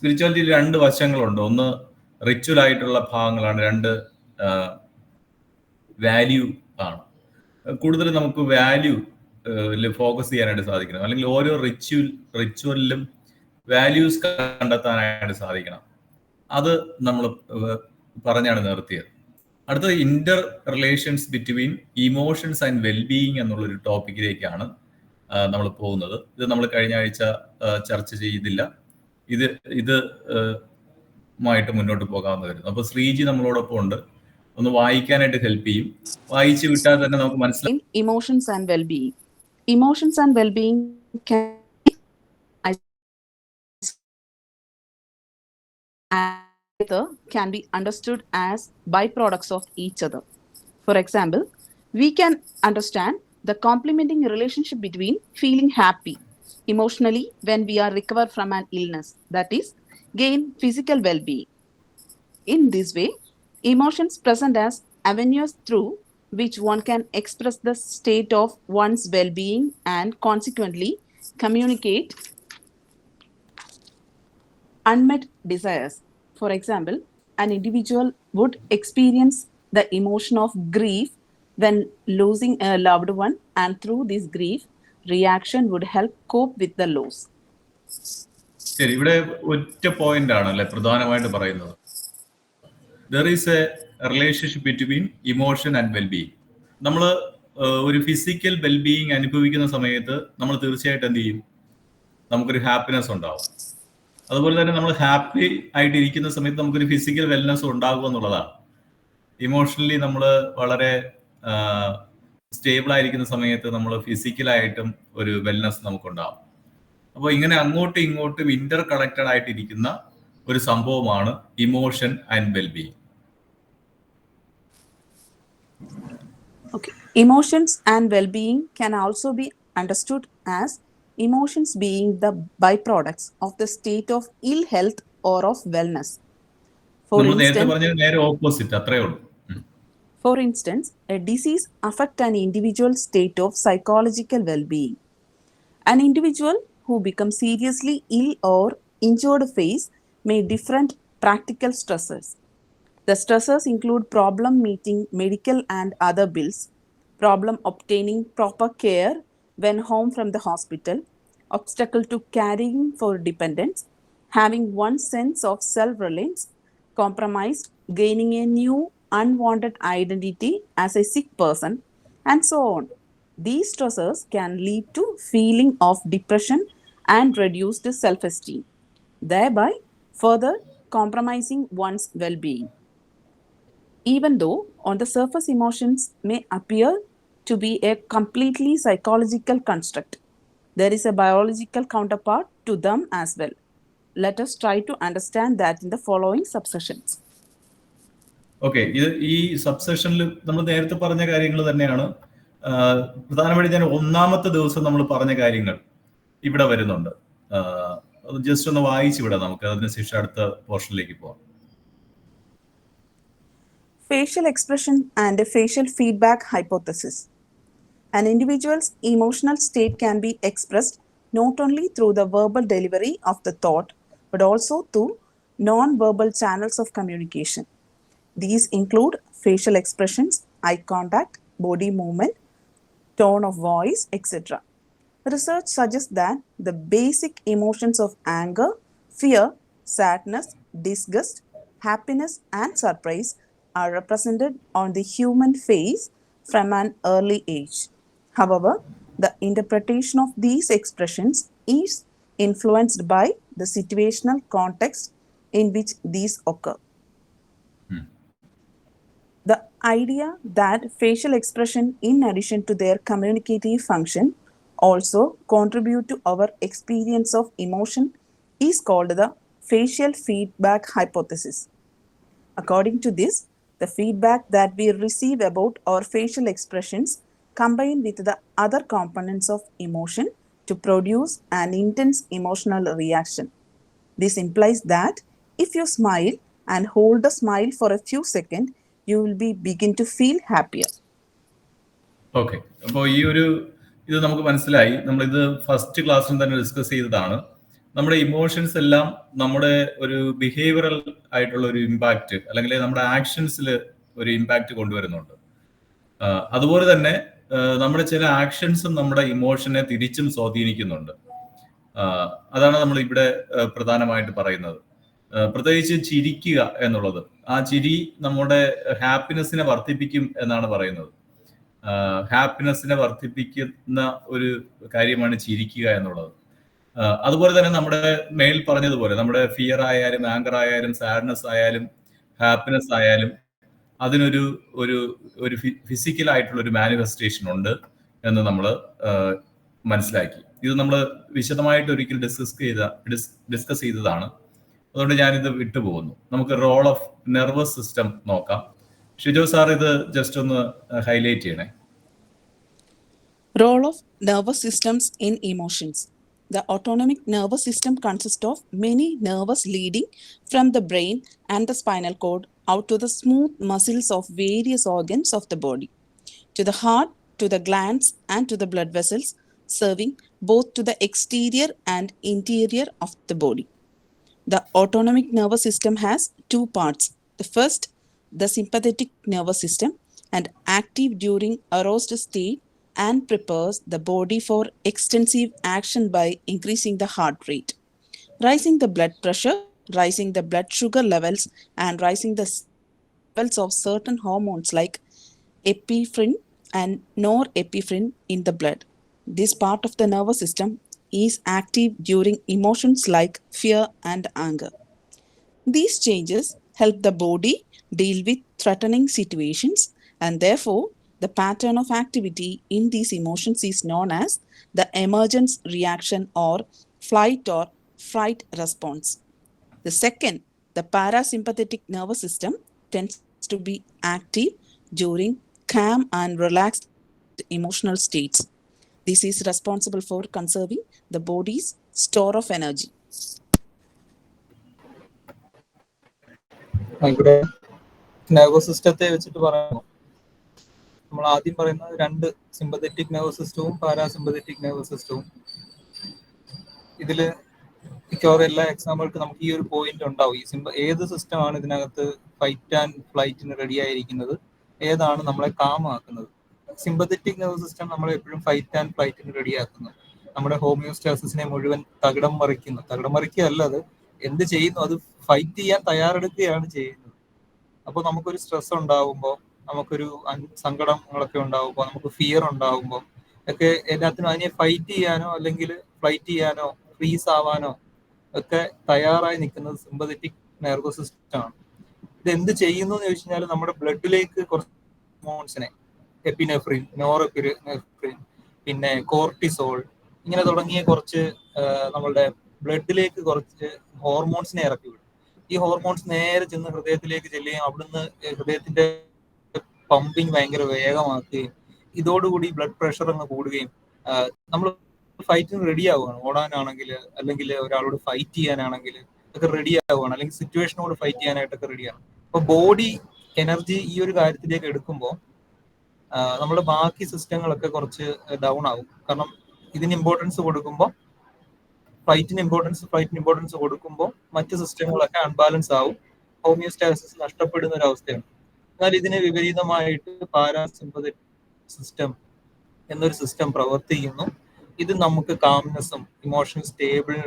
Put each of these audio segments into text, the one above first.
സ്പിരിച്വാലിറ്റിയിൽ രണ്ട് വശങ്ങളുണ്ട്. ഒന്ന് റിച്വൽ ആയിട്ടുള്ള ഭാഗങ്ങളാണ്, രണ്ട് വാല്യൂ ആണ്. കൂടുതൽ നമുക്ക് വാല്യൂ ഫോക്കസ് ചെയ്യാനായിട്ട് സാധിക്കണം, അല്ലെങ്കിൽ ഓരോ റിച്വലിലും വാല്യൂസ് കണ്ടെത്താനായിട്ട് സാധിക്കണം. അത് നമ്മൾ പറഞ്ഞാണ് നിർത്തിയത്. അടുത്തത് Inter relations between emotions and wellbeing എന്നുള്ളൊരു ടോപ്പിക്കിലേക്കാണ് നമ്മൾ പോകുന്നത്. ഇത് നമ്മൾ കഴിഞ്ഞ ആഴ്ച ചർച്ച ചെയ്തില്ല. ഇത് മായിട്ട് മുന്നോട്ട് പോകാവുന്ന വരുന്നു. അപ്പൊ ശ്രീജി നമ്മളോടൊപ്പം ഉണ്ട്, ഒന്ന് വായിക്കാനായിട്ട് ഹെൽപ്പ് ചെയ്യും. വായിച്ചു വിട്ടാൽ തന്നെ നമുക്ക് മനസ്സിലാവും. Emotions and well-being. Emotions and well-being can be understood as byproducts of each other. For example, we can understand the complementing relationship between feeling happy emotionally when we are recovered from an illness, that is, gain physical well-being. In this way, emotions present as avenues through which one can express the state of one's well-being and consequently communicate unmet desires. For example, an individual would experience the emotion of grief when losing a loved one, and through this grief, reaction would help cope with the loss. ശരി, ഇവിടെ ഒറ്റ point ആണല്ലേ പ്രധാനമായിട്ട് പറയുന്നത്. There is A relationship between emotion and wellbeing. നമ്മൾ ഒരു physical wellbeing അനുഭവിക്കുന്ന സമയത്ത് നമ്മൾ തീർച്ചയായിട്ടും എന്ത് ചെയ്യും? നമുക്കൊരു ഹാപ്പിനെസ് ഉണ്ടാവും. അതുപോലെ തന്നെ നമ്മൾ ഹാപ്പി ആയിട്ട് ഇരിക്കുന്ന സമയത്ത് നമുക്കൊരു ഫിസിക്കൽ വെൽനെസ് ഉണ്ടാകുക എന്നുള്ളതാണ്. ഇമോഷണലി നമ്മൾ വളരെ സ്റ്റേബിൾ ആയിരിക്കുന്ന സമയത്ത് നമ്മൾ ഫിസിക്കലായിട്ടും ഒരു വെൽനെസ് നമുക്കുണ്ടാവും. അപ്പോൾ ഇങ്ങനെ അങ്ങോട്ടും ഇങ്ങോട്ടും ഇന്റർ കണക്റ്റഡ് ആയിട്ടിരിക്കുന്ന ഒരു സംഭവമാണ് emotion and wellbeing. Okay. Emotions and well-being can also be understood as emotions being the byproducts of the state of ill health or of wellness. For instance, a disease affects an individual's state of psychological well-being. An individual who becomes seriously ill or injured face may different practical stressors. The stressors include problem meeting medical and other bills, problem obtaining proper care when home from the hospital, obstacle to caring for dependents, having one sense of self-reliance compromised, gaining a new unwanted identity as a sick person, and so on. These stressors can lead to feeling of depression and reduced self-esteem, thereby further compromising one's well-being. Even though on the surface emotions may appear to be a completely psychological construct, there is a biological counterpart to them as well. Let us try to understand that in the following subsessions. Okay, ഈ സബ്സെഷനിൽ നമ്മൾ നേരത്തെ പറഞ്ഞ കാര്യങ്ങൾ തന്നെയാണ്. പ്രധാനമായിട്ട് ഞാൻ ഒന്നാമത്തെ ദിവസം നമ്മൾ പറഞ്ഞ കാര്യങ്ങൾ ഇവിടെ വരുന്നുണ്ട്. അത് ജസ്റ്റ് ഒന്ന് വായിച്ചു വിടാം നമുക്ക്, അതിനുശേഷം അടുത്ത പോർഷനിലേക്ക് പോവാം. Facial expression and a facial feedback hypothesis. An individual's emotional state can be expressed not only through the verbal delivery of the thought, but also through non-verbal channels of communication. These include facial expressions, eye contact, body movement, tone of voice, etc. Research suggests that the basic emotions of anger, fear, sadness, disgust, happiness, and surprise are represented on the human face from an early age. However, the interpretation of these expressions is influenced by the situational context in which these occur. The idea that facial expression, in addition to their communicative function, also contribute to our experience of emotion is called the facial feedback hypothesis. According to this, the feedback that we receive about our facial expressions combine with the other components of emotion to produce an intense emotional reaction. This implies that if you smile and hold the smile for a few seconds, you will begin to feel happier. Okay, അപ്പോൾ ഇത് നമുക്ക് മനസ്സിലായി. നമ്മളിത് first ക്ലാസ്സിൽ തന്നെ discuss ചെയ്തതാണ്. നമ്മുടെ emotions എല്ലാം നമ്മുടെ ഒരു ബിഹേവിയറൽ ആയിട്ടുള്ള ഒരു ഇമ്പാക്റ്റ് അല്ലെങ്കിൽ നമ്മുടെ ആക്ഷൻസിൽ ഒരു ഇമ്പാക്റ്റ് കൊണ്ടുവരുന്നുണ്ട്. അതുപോലെ തന്നെ നമ്മുടെ ചില ആക്ഷൻസും നമ്മുടെ ഇമോഷനെ തിരിച്ചും സ്വാധീനിക്കുന്നുണ്ട്. അതാണ് നമ്മൾ ഇവിടെ പ്രധാനമായിട്ട് പറയുന്നത്. പ്രത്യേകിച്ച് ചിരിക്കുക എന്നുള്ളത്, ആ ചിരി നമ്മുടെ ഹാപ്പിനെസ്സിനെ വർദ്ധിപ്പിക്കും എന്നാണ് പറയുന്നത്. ഹാപ്പിനെസ്സിനെ വർദ്ധിപ്പിക്കുന്ന ഒരു കാര്യമാണ് ചിരിക്കുക എന്നുള്ളത്. അതുപോലെ തന്നെ നമ്മുടെ മേൽ പറഞ്ഞതുപോലെ നമ്മുടെ ഫിയർ ആയാലും ആങ്കർ ആയാലും സാഡ്നെസ് ആയാലും ഹാപ്പിനെസ് ആയാലും അതിനൊരു ഒരു ഒരു ഫിസിക്കൽ ആയിട്ടുള്ള ഒരു മാനിഫെസ്റ്റേഷൻ ഉണ്ട് എന്ന് നമ്മൾ മനസ്സിലാക്കി. ഇത് നമ്മൾ വിശദമായിട്ട് ഒരിക്കൽ ഡിസ്കസ് ചെയ്തതാണ്. അതുകൊണ്ട് ഞാനിത് വിട്ടുപോകുന്നു. നമുക്ക് റോൾ ഓഫ് നെർവസ് സിസ്റ്റം നോക്കാം. ഷിജോ സാർ ഇത് ജസ്റ്റ് ഒന്ന് ഹൈലൈറ്റ് ചെയ്യണേ. Role of nervous systems in emotions. The autonomic nervous system consists of many nerves leading from the brain and the spinal cord out to the smooth muscles of various organs of the body, to the heart, to the glands, and to the blood vessels, serving both to the exterior and interior of the body. The autonomic nervous system has two parts. The first, the sympathetic nervous system, and active during aroused state and prepares the body for extensive action by increasing the heart rate, rising the blood pressure, rising the blood sugar levels, and rising the levels of certain hormones like epinephrine and norepinephrine in the blood. This part of the nervous system is active during emotions like fear and anger. These changes help the body deal with threatening situations, and therefore the pattern of activity in these emotions is known as the emergence reaction or flight or fright response. The second, the parasympathetic nervous system, tends to be active during calm and relaxed emotional states. This is responsible for conserving the body's store of energy. ഇവിടെ nervous സിസ്റ്റത്തെ വെച്ചിട്ട് പറയുമ്പോൾ നമ്മൾ ആദ്യം പറയുന്നത് രണ്ട് sympathetic nervous സിസ്റ്റവും parasympathetic nervous സിസ്റ്റവും. ഇതില് മിക്കവാറും എല്ലാ എക്സാമ്പിൾക്ക് നമുക്ക് ഈ ഒരു പോയിന്റ് ഉണ്ടാവും. ഏത് സിസ്റ്റമാണ് ഇതിനകത്ത് ഫൈറ്റ് ആൻഡ് ഫ്ലൈറ്റിന് റെഡി ആയിരിക്കുന്നത്, ഏതാണ് നമ്മളെ കാമാക്കുന്നത്. സിമ്പത്തറ്റിക് നെർവസ് സിസ്റ്റം നമ്മളെ എപ്പോഴും ഫൈറ്റ് ആൻഡ് ഫ്ലൈറ്റിന് റെഡിയാക്കുന്നു. നമ്മുടെ ഹോമിയോസ്റ്റാസിസിനെ മുഴുവൻ തകിടം മറിക്കുകയല്ല, അത് എന്ത് ചെയ്യുന്നു, അത് ഫൈറ്റ് ചെയ്യാൻ തയ്യാറെടുക്കുകയാണ് ചെയ്യുന്നത്. അപ്പോൾ നമുക്കൊരു സ്ട്രെസ് ഉണ്ടാവുമ്പോൾ, നമുക്കൊരു സങ്കടങ്ങളൊക്കെ ഉണ്ടാവുമ്പോൾ, നമുക്ക് ഫിയർ ഉണ്ടാവുമ്പോൾ ഒക്കെ എല്ലാത്തിനും അതിനെ ഫൈറ്റ് ചെയ്യാനോ അല്ലെങ്കിൽ ഫ്ലൈറ്റ് ചെയ്യാനോ ഫ്രീസ് ആവാനോ ഒക്കെ തയ്യാറായി നിൽക്കുന്നത് സിമ്പത്തറ്റിക് നെർവസ് സിസ്റ്റമാണ്. ഇത് എന്ത് ചെയ്യുന്നു എന്ന് ചോദിച്ചു കഴിഞ്ഞാൽ നമ്മുടെ ബ്ലഡിലേക്ക് കുറച്ച് ഹോർമോൺസിനെ, എപ്പിനെഫ്രിൻ, നോറെപ്പിനെഫ്രിൻ, പിന്നെ കോർട്ടിസോൾ, ഇങ്ങനെ തുടങ്ങിയ കുറച്ച് നമ്മളുടെ ബ്ലഡിലേക്ക് കുറച്ച് ഹോർമോൺസിനെ ഇറക്കി വിടും. ഈ ഹോർമോൺസ് നേരെ ചെന്ന് ഹൃദയത്തിലേക്ക് ചെല്ലുകയും അവിടുന്ന് ഹൃദയത്തിന്റെ പമ്പിങ് ഭയങ്കര വേഗമാക്കുകയും ഇതോടുകൂടി ബ്ലഡ് പ്രഷർ അങ്ങ് കൂടുകയും നമ്മൾ ഫൈറ്റിന് റെഡി ആവുകയാണ്. ഓടാനാണെങ്കിൽ അല്ലെങ്കിൽ ഒരാളോട് ഫൈറ്റ് ചെയ്യാനാണെങ്കിൽ ഒക്കെ റെഡി ആവുകയാണ്, അല്ലെങ്കിൽ സിറ്റുവേഷനോട് ഫൈറ്റ് ചെയ്യാനായിട്ടൊക്കെ റെഡിയാണ്. അപ്പൊ ബോഡി എനർജി ഈ ഒരു കാര്യത്തിലേക്ക് എടുക്കുമ്പോൾ നമ്മുടെ ബാക്കി സിസ്റ്റങ്ങളൊക്കെ കുറച്ച് ഡൗൺ ആവും. കാരണം ഇതിന് ഇമ്പോർട്ടൻസ് കൊടുക്കുമ്പോൾ ഫൈറ്റിന് ഇമ്പോർട്ടൻസ് കൊടുക്കുമ്പോൾ മറ്റ് സിസ്റ്റങ്ങളൊക്കെ അൺബാലൻസ് ആവും, ഹോമിയോസ്റ്റാസിസ് നഷ്ടപ്പെടുന്ന ഒരു അവസ്ഥയാണ്. എന്നാൽ ഇതിന് വിപരീതമായിട്ട് പാരാസിമ്പത്തറ്റിക് സിസ്റ്റം എന്നൊരു സിസ്റ്റം പ്രവർത്തിക്കുന്നു. ഇത് നമുക്ക് കാംനെസ്സും ഇമോഷണൽ സ്റ്റേബിൾ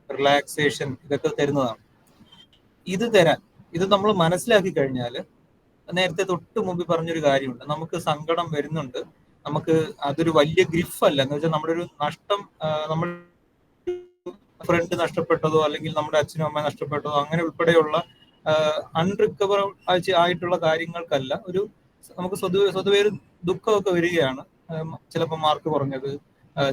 റിലാക്സേഷൻ ഇതൊക്കെ തരുന്നതാണ്. ഇത് നമ്മൾ മനസ്സിലാക്കി കഴിഞ്ഞാൽ, നേരത്തെ തൊട്ട് മുമ്പ് പറഞ്ഞൊരു കാര്യമുണ്ട്, നമുക്ക് സങ്കടം വരുന്നുണ്ട്, നമുക്ക് അതൊരു വലിയ ഗ്രിഫ് അല്ല എന്ന് വെച്ചാൽ നമ്മുടെ ഒരു നഷ്ടം, നമ്മൾ ഫ്രണ്ട് നഷ്ടപ്പെട്ടതോ അല്ലെങ്കിൽ നമ്മുടെ അച്ഛനും അമ്മ നഷ്ടപ്പെട്ടതോ അങ്ങനെ ഉൾപ്പെടെയുള്ള അൺറിക്കവർ ആയിട്ടുള്ള കാര്യങ്ങൾക്കല്ല, ഒരു നമുക്ക് സ്വതവേ ഒരു ദുഃഖമൊക്കെ വരികയാണ്. ചിലപ്പോൾ മാർക്ക് കുറഞ്ഞത്,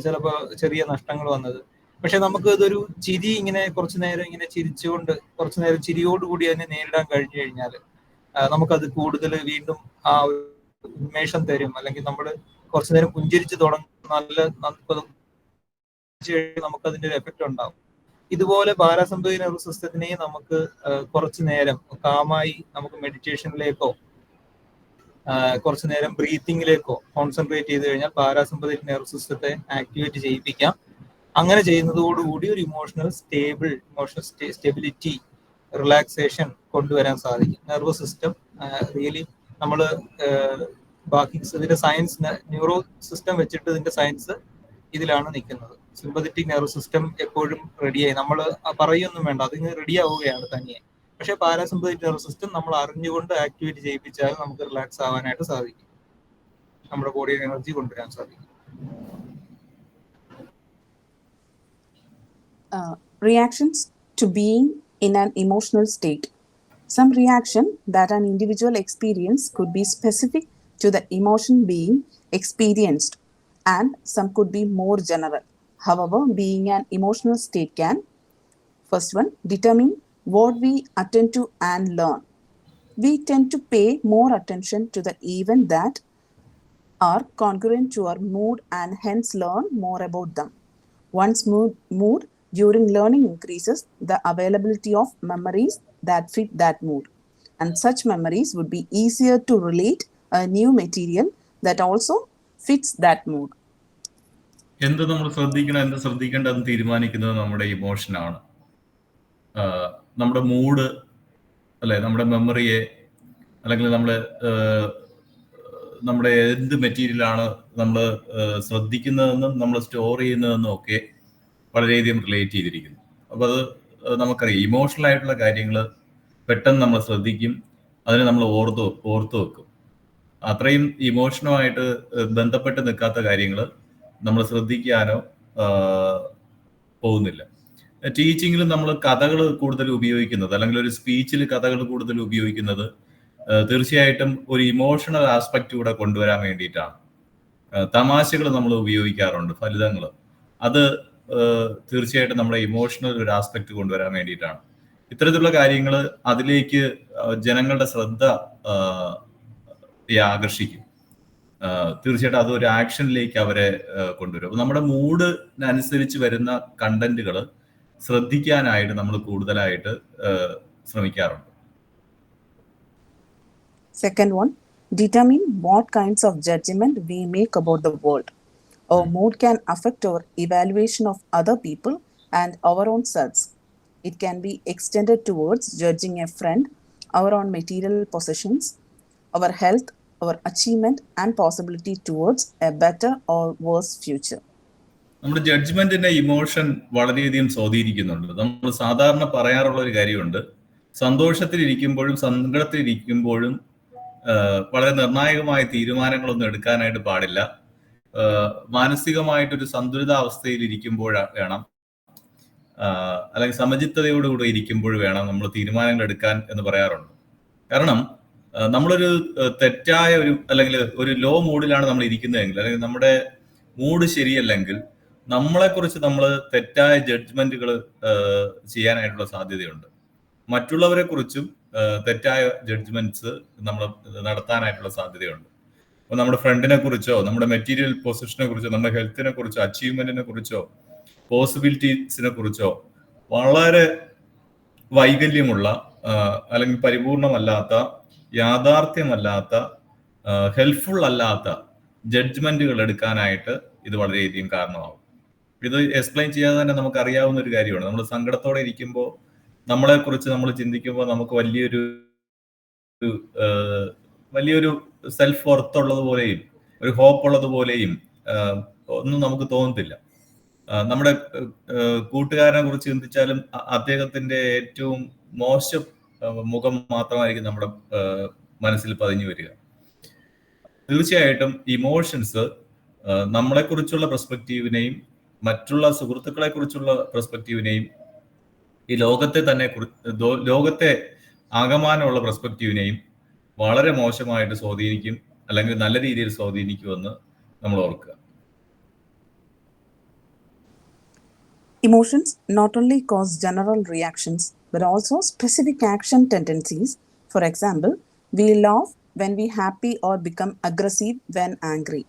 ചിലപ്പോൾ ചെറിയ നഷ്ടങ്ങൾ വന്നത്. പക്ഷെ നമുക്ക് ഇതൊരു ചിരി, ഇങ്ങനെ കുറച്ചു നേരം ഇങ്ങനെ ചിരിച്ചുകൊണ്ട് കുറച്ചു നേരം ചിരിയോടുകൂടി അതിനെ നേരിടാൻ കഴിഞ്ഞു കഴിഞ്ഞാൽ നമുക്കത് കൂടുതൽ വീണ്ടും ആ ഒരു ഉന്മേഷം തരും. അല്ലെങ്കിൽ നമ്മൾ കുറച്ചു നേരം പുഞ്ചിരിച്ച് തുടങ്ങും, നമുക്കതിന്റെ ഒരു എഫക്റ്റ് ഉണ്ടാവും. ഇതുപോലെ പാരാസിമ്പത്തറ്റിക് നെർവസ് സിസ്റ്റത്തിനെ നമുക്ക് കുറച്ചു നേരം കാമായി നമുക്ക് മെഡിറ്റേഷനിലേക്കോ കുറച്ചു നേരം ബ്രീത്തിങ്ങിലേക്കോ കോൺസെൻട്രേറ്റ് ചെയ്ത് കഴിഞ്ഞാൽ പാരാസിമ്പത്തറ്റിക് നെർവസ് സിസ്റ്റത്തെ ആക്ടിവേറ്റ് ചെയ്യിപ്പിക്കാം. അങ്ങനെ ചെയ്യുന്നതോടുകൂടി ഒരു ഇമോഷണൽ സ്റ്റെബിലിറ്റി, റിലാക്സേഷൻ കൊണ്ടുവരാൻ സാധിക്കും. നെർവസ് സിസ്റ്റം റിയലി നമ്മൾ ബാക്കി ഇതിന്റെ സയൻസ്, ന്യൂറോ സിസ്റ്റം വെച്ചിട്ട് ഇതിന്റെ സയൻസ് ഇതിലാണ് നിൽക്കുന്നത്. സിമ്പതറ്റിക് നെർവസ് സിസ്റ്റം എപ്പോഴും റെഡിയായി, നമ്മൾ പറയൊന്നും വേണ്ട, അതിന് റെഡി ആവുകയാണ് തനിയെ. പക്ഷെ പാരാസിമ്പതറ്റിക് നെർവസ് സിസ്റ്റം നമ്മൾ അറിഞ്ഞുകൊണ്ട് ആക്ടിവേറ്റ് ചെയ്യിപ്പിച്ചാൽ നമുക്ക് റിലാക്സ് ആവാനായിട്ട് സാധിക്കും, നമ്മുടെ ബോഡിയിൽ എനർജി കൊണ്ടുവരാൻ സാധിക്കും. Reactions to being in an emotional state. Some reaction that an individual experience could be specific to the emotion being experienced, and some could be more general. However, being an emotional state can, first one, determine what we attend to and learn. We tend to pay more attention to the event that are congruent to our mood and hence learn more about them. One's mood during learning increases the availability of memories that fit that mood, and such memories would be easier to relate a new material that also fits that mood. എന്ത് നമ്മൾ ശ്രദ്ധിക്കണം, എന്ത് ശ്രദ്ധിക്കേണ്ടതെന്ന് തീരുമാനിക്കുന്നത് നമ്മുടെ ഇമോഷനാണ്. നമ്മുടെ mood അല്ലെ, നമ്മുടെ മെമ്മറിയെ, അല്ലെങ്കിൽ നമ്മുടെ എന്ത് മെറ്റീരിയലാണ് നമ്മൾ ശ്രദ്ധിക്കുന്നതെന്നും നമ്മൾ സ്റ്റോർ ചെയ്യുന്നതെന്നും ഒക്കെ വളരെയധികം റിലേറ്റ് ചെയ്തിരിക്കുന്നു. അപ്പോൾ അത് നമുക്കറിയാം, ഇമോഷണൽ ആയിട്ടുള്ള കാര്യങ്ങൾ പെട്ടെന്ന് നമ്മൾ ശ്രദ്ധിക്കും, അതിനെ നമ്മൾ ഓർത്തു വെക്കും. അത്രയും ഇമോഷനുമായിട്ട് ബന്ധപ്പെട്ട് നിൽക്കാത്ത കാര്യങ്ങൾ നമ്മൾ ശ്രദ്ധിക്കാനോ പോകുന്നില്ല. ടീച്ചിങ്ങിൽ നമ്മൾ കഥകൾ കൂടുതൽ ഉപയോഗിക്കുന്നത്, അല്ലെങ്കിൽ ഒരു സ്പീച്ചിൽ കഥകൾ കൂടുതൽ ഉപയോഗിക്കുന്നത് തീർച്ചയായിട്ടും ഒരു ഇമോഷണൽ ആസ്പെക്റ്റ് കൂടെ കൊണ്ടുവരാൻ വേണ്ടിയിട്ടാണ്. തമാശകൾ നമ്മൾ ഉപയോഗിക്കാറുണ്ട്, ഫലിതങ്ങൾ, അത് തീർച്ചയായിട്ടും നമ്മുടെ ഇമോഷണൽ ഒരു ആസ്പെക്ട് കൊണ്ടുവരാൻ വേണ്ടിയിട്ടാണ്. ഇത്തരത്തിലുള്ള കാര്യങ്ങൾ അതിലേക്ക് ജനങ്ങളുടെ ശ്രദ്ധ ആകർഷിക്കും. തീർച്ചയായിട്ടും അതൊരു ആക്ഷനിലേക്ക് അവരെ കൊണ്ടുവരും. അപ്പൊ നമ്മുടെ മൂഡിനനുസരിച്ച് വരുന്ന കണ്ടന്റുകൾ ശ്രദ്ധിക്കാനായിട്ട് നമ്മൾ കൂടുതലായിട്ട് ശ്രമിക്കാറുണ്ട്. Second one, determine what kinds of judgment we make about the world. Our mood can affect our evaluation of other people and our own selves. It can be extended towards judging a friend, our own material possessions, our health, our achievement, and possibility towards a better or worse future. നമ്മുടെ ജഡ്ജ്മെന്റിന്റെ emotion വളരെയധികം സ്വാധീനിക്കുന്നുണ്ട്. നമ്മൾ സാധാരണ പറയാറുള്ള ഒരു കാര്യമുണ്ട്, സന്തോഷത്തിലിരിക്കുമ്പോഴും സങ്കടത്തിലിരിക്കുമ്പോഴും വളരെ നിർണായകമായ തീരുമാനങ്ങളൊന്നും എടുക്കാനായിട്ട് പാടില്ല. മാനസികമായിട്ടൊരു സന്തുലിതാവസ്ഥയിൽ ഇരിക്കുമ്പോൾ വേണം, അല്ലെങ്കിൽ സമചിത്തതയോടുകൂടി ഇരിക്കുമ്പോൾ വേണം നമ്മൾ തീരുമാനങ്ങൾ എടുക്കാൻ എന്ന് പറയാറുണ്ട്. കാരണം നമ്മളൊരു തെറ്റായ അല്ലെങ്കിൽ ഒരു ലോ മൂഡിലാണ് നമ്മൾ ഇരിക്കുന്നതെങ്കിൽ, അല്ലെങ്കിൽ നമ്മുടെ മൂഡ് ശരിയല്ലെങ്കിൽ നമ്മളെക്കുറിച്ച് നമ്മൾ തെറ്റായ ജഡ്ജ്മെന്റുകൾ ചെയ്യാനായിട്ടുള്ള സാധ്യതയുണ്ട്. മറ്റുള്ളവരെ കുറിച്ചും തെറ്റായ ജഡ്ജ്മെന്റ്സ് നമ്മൾ നടത്താനായിട്ടുള്ള സാധ്യതയുണ്ട്. അപ്പോൾ നമ്മുടെ ഫ്രണ്ടിനെ കുറിച്ചോ, നമ്മുടെ മെറ്റീരിയൽ പൊസിഷനെ കുറിച്ചോ, നമ്മുടെ ഹെൽത്തിനെ കുറിച്ചോ, അച്ചീവ്മെന്റിനെ കുറിച്ചോ, പോസിബിലിറ്റീസിനെ കുറിച്ചോ വളരെ വൈകല്യമുള്ള അല്ലെങ്കിൽ പരിപൂർണമല്ലാത്ത, യാഥാർത്ഥ്യമല്ലാത്ത, ഹെൽപ്ഫുൾ അല്ലാത്ത ജഡ്ജ്മെന്റുകൾ എടുക്കാനായിട്ട് ഇത് വളരെയധികം കാരണമാകും. ഇത് എക്സ്പ്ലെയിൻ ചെയ്യാതെ തന്നെ നമുക്ക് അറിയാവുന്ന ഒരു കാര്യമാണ്. നമ്മൾ സങ്കടത്തോടെ ഇരിക്കുമ്പോൾ, നമ്മളെ കുറിച്ച് നമ്മൾ ചിന്തിക്കുമ്പോൾ നമുക്ക് വലിയൊരു സെൽഫ് വർത്ത് ഉള്ളതുപോലെയും ഒരു ഹോപ്പ് ഉള്ളതുപോലെയും ഒന്നും നമുക്ക് തോന്നത്തില്ല. നമ്മുടെ കൂട്ടുകാരനെ കുറിച്ച് ചിന്തിച്ചാലും അദ്ദേഹത്തിന്റെ ഏറ്റവും മോശം മുഖം മാത്രമായിരിക്കും നമ്മുടെ മനസ്സിൽ പതിഞ്ഞു വരിക. തീർച്ചയായിട്ടും ഇമോഷൻസ് നമ്മളെ കുറിച്ചുള്ള പെർസ്പെക്റ്റീവിനെയും മറ്റുള്ള സുഹൃത്തുക്കളെ കുറിച്ചുള്ള പെർസ്പെക്റ്റീവിനെയും ഈ ലോകത്തെ ആകമാനമുള്ള പെർസ്പെക്റ്റീവിനെയും വളരെ മോശമായിട്ട് സ്വാധീനിക്കും, അല്ലെങ്കിൽ നല്ല രീതിയിൽ സ്വാധീനിക്കുമെന്ന് നമ്മൾ ഓർക്കുക. Emotions not only cause general reactions but also specific action tendencies. For example, we laugh when we happy or become aggressive when angry.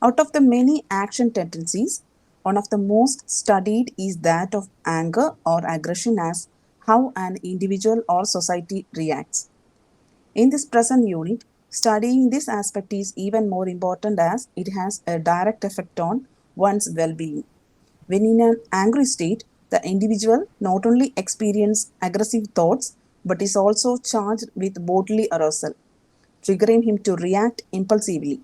Out of the many action tendencies, one of the most studied is that of anger or aggression as how an individual or society reacts. In this present unit, studying this aspect is even more important as it has a direct effect on one's well-being. When in an angry state, the individual not only experiences aggressive thoughts but is also charged with bodily arousal, triggering him to react impulsively.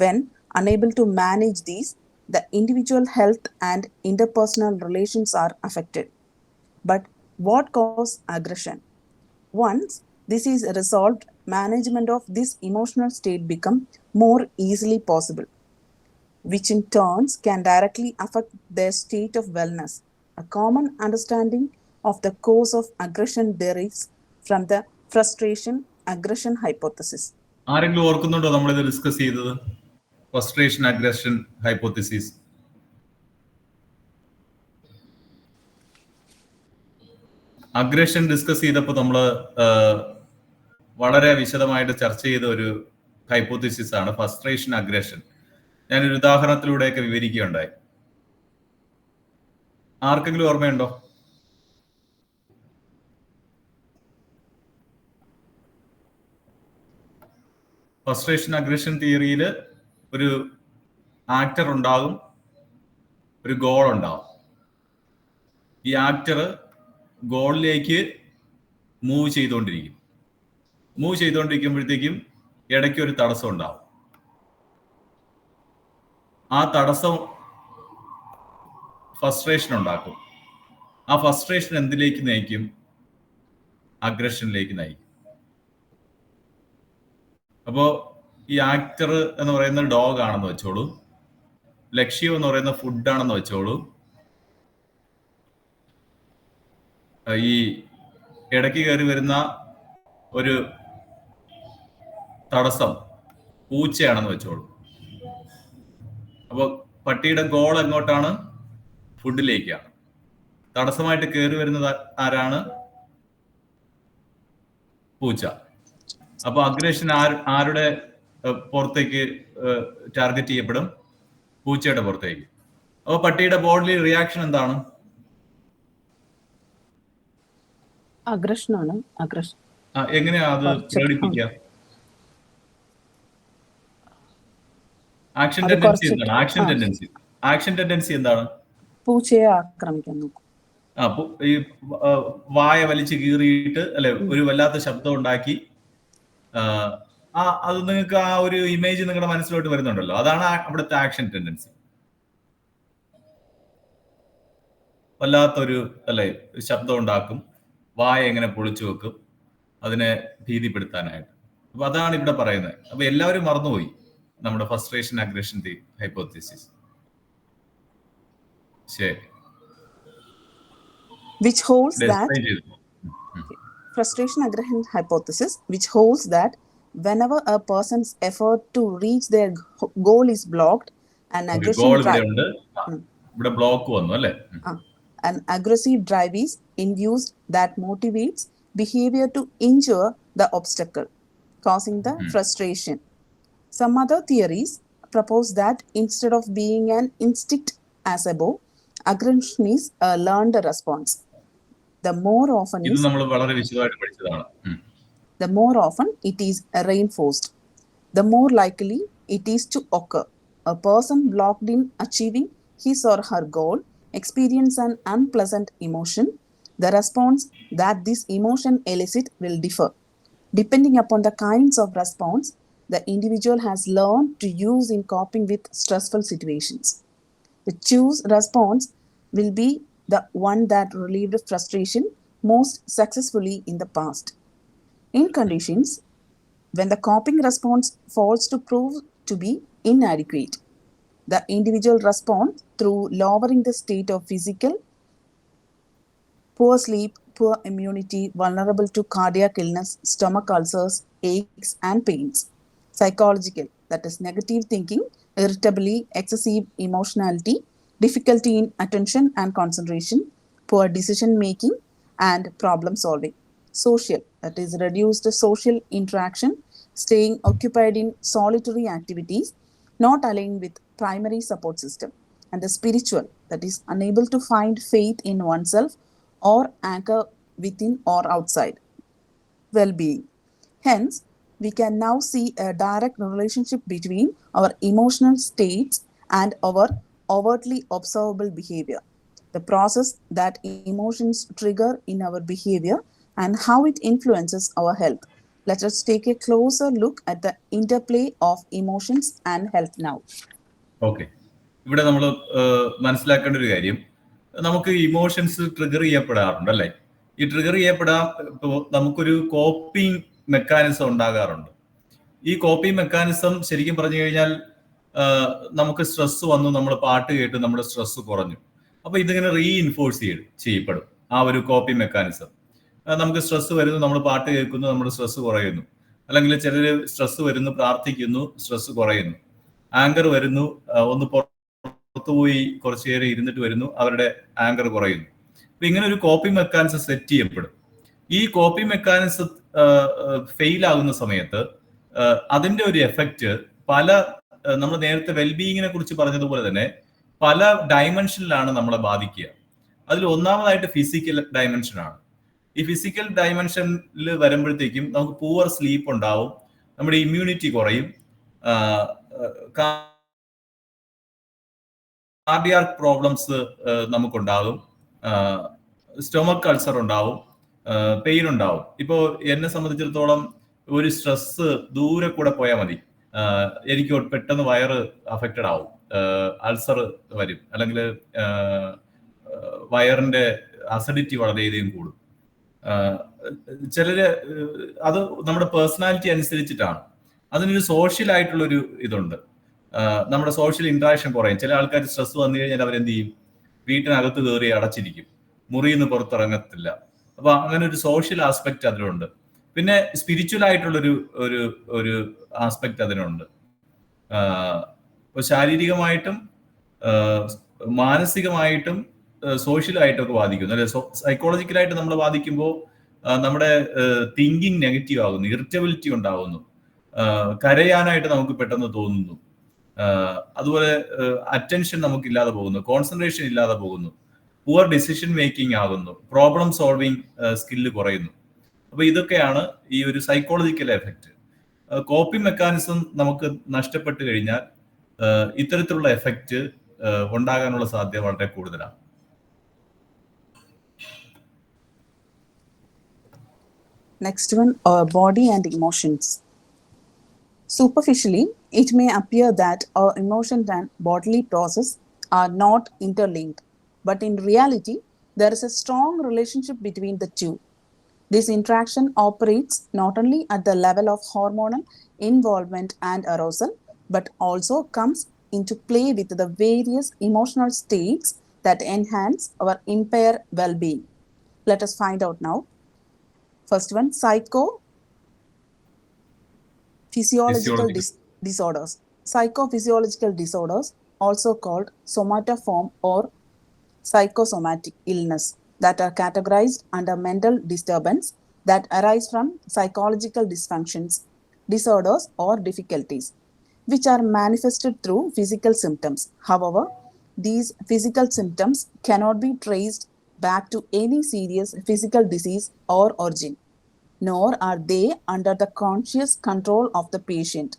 When unable to manage these, the individual health and interpersonal relations are affected. But what causes aggression? Once this is resolved, management of this emotional state become more easily possible, which in turns can directly affect their state of wellness. A common understanding of the cause of aggression derives from the frustration aggression hypothesis. ആരെങ്കിലും ഓർക്കുന്നുണ്ടോ നമ്മളിത് discuss ചെയ്തത്? Frustration aggression hypothesis. Aggression discuss ചെയ്തപ്പോൾ നമ്മൾ വളരെ വിശദമായിട്ട് ചർച്ച ചെയ്ത ഒരു ഹൈപ്പോത്തിസിസ് ആണ് ഫ്രസ്ട്രേഷൻ അഗ്രഷൻ. ഞാനൊരു ഉദാഹരണത്തിലൂടെയൊക്കെ വിവരിക്കുകയുണ്ടായി. ആർക്കെങ്കിലും ഓർമ്മയുണ്ടോ? ഫ്രസ്ട്രേഷൻ അഗ്രഷൻ തിയറിയിൽ ഒരു ആക്ടർ ഉണ്ടാകും, ഒരു ഗോൾ ഉണ്ടാകും. ഈ ആക്ടർ ഗോളിലേക്ക് മൂവ് ചെയ്തുകൊണ്ടിരിക്കുമ്പോഴത്തേക്കും ഇടയ്ക്ക് ഒരു തടസ്സം ഉണ്ടാവും. ആ തടസ്സം ഫ്രസ്ട്രേഷൻ ഉണ്ടാക്കും. ആ ഫ്രസ്ട്രേഷൻ എന്തിലേക്ക് നയിക്കും? അഗ്രഷനിലേക്ക് നയിക്കും. അപ്പോ ഈ ആക്ടർ എന്ന് പറയുന്ന ഡോഗ് ആണെന്ന് വെച്ചോളൂ, ലക്ഷ്യം എന്ന് പറയുന്ന ഫുഡാണെന്ന് വെച്ചോളൂ, ഈ ഇടയ്ക്ക് കയറി വരുന്ന ഒരു തടസ്സം പൂച്ചയാണെന്ന് വെച്ചോളൂ. അപ്പൊ പട്ടിയുടെ ഗോൾ എങ്ങോട്ടാണ്? ഫുഡിലേക്കാണ്. തടസ്സമായിട്ട് കയറി വരുന്നത് ആരാണ്? പൂച്ച. അപ്പൊ അഗ്രഷൻ ആരുടെ പുറത്തേക്ക് ടാർഗറ്റ് ചെയ്യപ്പെടും? പൂച്ചയുടെ പുറത്തേക്ക്. അപ്പൊ പട്ടിയുടെ ബോഡിലി റിയാക്ഷൻ എന്താണ്? അഗ്രഷനാണ്. അഗ്രഷൻ എങ്ങനെയാ അത് പ്രകടിപ്പിക്കുക? ആക്ഷൻ ടെൻഡൻസി എന്താണ്? ആക്ഷൻ ടെൻഡൻസി എന്താണ്? പൂച്ചയെ ആക്രമിക്കാൻ നോക്കും. ഈ വായ വലിച്ചു കീറിയിട്ട് അല്ലെ ഒരു വല്ലാത്ത ശബ്ദം ഉണ്ടാക്കി, അത് നിങ്ങൾക്ക് ആ ഒരു ഇമേജ് നിങ്ങളുടെ മനസ്സിലോട്ട് വരുന്നുണ്ടല്ലോ, അതാണ് അവിടുത്തെ ആക്ഷൻ ടെൻഡൻസി. വല്ലാത്തൊരു അല്ലെ ശബ്ദം ഉണ്ടാക്കും, വായ എങ്ങനെ പൊളിച്ചു വെക്കും അതിനെ ഭീതിപ്പെടുത്താനായിട്ട്. അപ്പൊ അതാണ് ഇവിടെ പറയുന്നത്. അപ്പൊ എല്ലാവരും മറന്നുപോയി നമ്മുടെ ഫ്രസ്ട്രേഷൻ അഗ്രഷൻ ഹൈപ്പോത്തിസിസ്. ശരി. Which holds that frustration aggression hypothesis, which holds that whenever a person's effort to reach their goal is blocked, an aggressive drive is induced that motivates behavior to injure the obstacle, causing the frustration. Some other theories propose that instead of being an instinct as above, aggression is a learned response. The more often it is reinforced, the more likely it is to occur. A person blocked in achieving his or her goal experience an unpleasant emotion. The response that this emotion elicits will differ depending upon the kinds of response the individual has learned to use in coping with stressful situations. The choose response will be the one that relieved frustration most successfully in the past. In conditions when the coping response falls to prove to be inadequate, the individual responds through lowering the state of physical, poor sleep, poor immunity, vulnerable to cardiac illness, stomach ulcers, aches and pains. Psychological, that is negative thinking, irritability, excessive emotionality, difficulty in attention and concentration, poor decision making and problem solving. Social, that is reduced social interaction, staying occupied in solitary activities, not aligned with primary support system. And the spiritual, that is unable to find faith in oneself or anchor within or outside. Well-being. Hence, we can now see a direct relationship between our emotional states and our overtly observable behavior, the process that emotions trigger in our behavior and how it influences our health. Let us take a closer look at the interplay of emotions and health now. Okay, ഇവിടെ നമ്മൾ മനസ്സിലാക്കേണ്ട ഒരു കാര്യം, നമുക്ക് emotions trigger ചെയ്യപ്പെടാറുണ്ട് അല്ലേ? ഈ trigger ഇപ്പോൾ നമുക്കൊരു കോപ്പിംഗ് മെക്കാനിസം ഉണ്ടാകാറുണ്ട്. ഈ കോപ്പിംഗ് മെക്കാനിസം ശരിക്കും പറഞ്ഞു കഴിഞ്ഞാൽ നമുക്ക് സ്ട്രെസ് വന്നു, നമ്മൾ പാട്ട് കേട്ട് നമ്മുടെ സ്ട്രെസ് കുറഞ്ഞു. അപ്പൊ ഇതിങ്ങനെ റീഇൻഫോഴ്സ് ചെയ്യപ്പെടും ആ ഒരു കോപ്പിംഗ് മെക്കാനിസം. നമുക്ക് സ്ട്രെസ് വരുന്നു, നമ്മൾ പാട്ട് കേൾക്കുന്നു, നമ്മുടെ സ്ട്രെസ് കുറയുന്നു. അല്ലെങ്കിൽ ചിലർ സ്ട്രെസ് വരുന്നു, പ്രാർത്ഥിക്കുന്നു, സ്ട്രെസ് കുറയുന്നു. ആങ്കർ വരുന്നു, ഒന്ന് പുറത്തുപോയി കുറച്ചു നേരം ഇരുന്നിട്ട് വരുന്നു, അവരുടെ ആങ്കർ കുറയുന്നു. അപ്പൊ ഇങ്ങനെ ഒരു കോപ്പിംഗ് മെക്കാനിസം സെറ്റ് ചെയ്യപ്പെടും. ഈ കോപ്പിംഗ് മെക്കാനിസം ഫെയിൽ ആകുന്ന സമയത്ത് അതിന്റെ ഒരു എഫക്റ്റ് നമ്മൾ നേരത്തെ വെൽബീയിങ്ങിനെ കുറിച്ച് പറഞ്ഞതുപോലെ തന്നെ പല ഡയമെൻഷനിലാണ് നമ്മളെ ബാധിക്കുക. അതിൽ ഒന്നാമതായിട്ട് ഫിസിക്കൽ ഡയമെൻഷനാണ്. ഈ ഫിസിക്കൽ ഡയമെൻഷനിൽ വരുമ്പോഴത്തേക്കും നമുക്ക് പൂവർ സ്ലീപ്പ് ഉണ്ടാവും, നമ്മുടെ ഇമ്മ്യൂണിറ്റി കുറയും, കാർഡിയാക് പ്രോബ്ലംസ് നമുക്കുണ്ടാകും, സ്റ്റൊമക് അൾസർ ഉണ്ടാവും, പെയിൻ ഉണ്ടാവും. ഇപ്പോൾ എന്നെ സംബന്ധിച്ചിടത്തോളം ഒരു സ്ട്രെസ് ദൂരെ കൂടെ പോയാൽ മതി, എനിക്ക് പെട്ടെന്ന് വയറ് അഫക്റ്റഡ് ആവും, അൾസർ വരും, അല്ലെങ്കിൽ വയറിന്റെ അസിഡിറ്റി വളരെയധികം കൂടും. ചിലര് അത് നമ്മുടെ പേഴ്സണാലിറ്റി അനുസരിച്ചിട്ടാണ്. അതിനൊരു സോഷ്യൽ ആയിട്ടുള്ളൊരു ഇതുണ്ട്, നമ്മുടെ സോഷ്യൽ ഇന്ററാക്ഷൻ കുറയും. ചില ആൾക്കാർ സ്ട്രെസ് വന്നു കഴിഞ്ഞാൽ അവരെന്ത് ചെയ്യും? വീട്ടിനകത്ത് കയറി അടച്ചിരിക്കും, മുറിയിൽ നിന്ന് പുറത്തിറങ്ങത്തില്ല. അപ്പൊ അങ്ങനെ ഒരു സോഷ്യൽ ആസ്പെക്ട് അതിനുണ്ട്. പിന്നെ സ്പിരിച്വൽ ആയിട്ടുള്ളൊരു ഒരു ഒരു ആസ്പെക്ട് അതിനുണ്ട്. ഇപ്പൊ ശാരീരികമായിട്ടും മാനസികമായിട്ടും സോഷ്യലായിട്ടൊക്കെ ബാധിക്കുന്നു അല്ലെ? സൈക്കോളജിക്കലായിട്ട് നമ്മൾ ബാധിക്കുമ്പോൾ നമ്മുടെ തിങ്കിങ് നെഗറ്റീവ് ആകുന്നു, ഇറിറ്റബിലിറ്റി ഉണ്ടാകുന്നു, കരയാനായിട്ട് നമുക്ക് പെട്ടെന്ന് തോന്നുന്നു, അതുപോലെ അറ്റൻഷൻ നമുക്ക് ഇല്ലാതെ പോകുന്നു, കോൺസെൻട്രേഷൻ ഇല്ലാതെ പോകുന്നു, പുവർ ഡിസിഷൻ മേക്കിംഗ് ആകുന്നു, പ്രോബ്ലം സോൾവിങ് സ്കില്ല് കുറയുന്നു. അപ്പൊ ഇതൊക്കെയാണ് ഈ ഒരു സൈക്കോളജിക്കൽ എഫക്റ്റ്. കോപ്പിംഗ് മെക്കാനിസം നമുക്ക് നഷ്ടപ്പെട്ട് കഴിഞ്ഞാൽ ഇത്തരത്തിലുള്ള എഫക്റ്റ് ഉണ്ടാകാനുള്ള സാധ്യത വളരെ കൂടുതലാണ്. Next one, our body and emotions. Superficially, it may appear that our emotions and bodily process are not interlinked, but in reality, there is a strong relationship between the two. This interaction operates not only at the level of hormonal involvement and arousal, but also comes into play with the various emotional states that enhance or impair well-being. Let us find out now. First one, psychophysiological disorders. Psychophysiological disorders, also called somatoform or psychosomatic illness, that are categorized under mental disturbance that arise from psychological dysfunctions, disorders, or difficulties, which are manifested through physical symptoms. However, these physical symptoms cannot be traced back to any serious physical disease or origin, nor are they under the conscious control of the patient.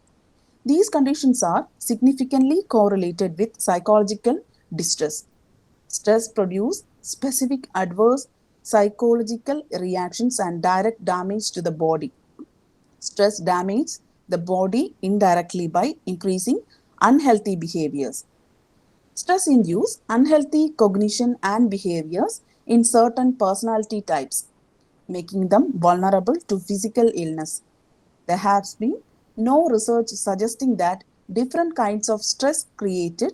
These conditions are significantly correlated with psychological distress. Stress produces specific adverse psychological reactions and direct damage to the body. Stress damages the body indirectly by increasing unhealthy behaviors. Stress induces unhealthy cognition and behaviors in certain personality types, making them vulnerable to physical illness. There has been no research suggesting that different kinds of stress created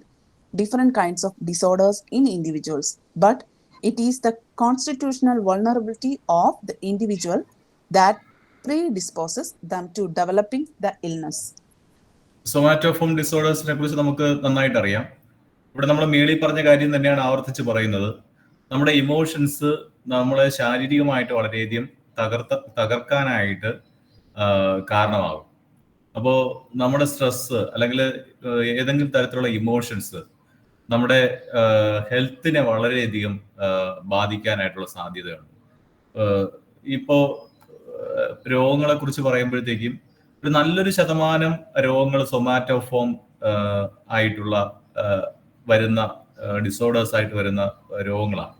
different kinds of disorders in individuals, but it is the constitutional vulnerability of the individual that predisposes them to developing the illness. Somatoform ഡിസോർഡേഴ്സിനെ കുറിച്ച് നമുക്ക് നന്നായിട്ട് അറിയാം. ഇവിടെ നമ്മൾ മേളിൽ പറഞ്ഞ കാര്യം തന്നെയാണ് ആവർത്തിച്ച് പറയുന്നത്. നമ്മുടെ ഇമോഷൻസ് നമ്മളെ ശാരീരികമായിട്ട് വളരെയധികം തകർക്കാനായിട്ട് കാരണമാകും. അപ്പോൾ നമ്മുടെ സ്ട്രെസ് അല്ലെങ്കിൽ ഏതെങ്കിലും തരത്തിലുള്ള ഇമോഷൻസ് നമ്മുടെ ഹെൽത്തിനെ വളരെയധികം ബാധിക്കാനായിട്ടുള്ള സാധ്യതയുണ്ട്. ഇപ്പോ രോഗങ്ങളെ കുറിച്ച് പറയുമ്പോഴത്തേക്കും ഒരു നല്ലൊരു ശതമാനം രോഗങ്ങൾ സൊമാറ്റോഫോം ആയിട്ടുള്ള വരുന്ന ഡിസോർഡേഴ്സ് ആയിട്ട് വരുന്ന രോഗങ്ങളാണ്.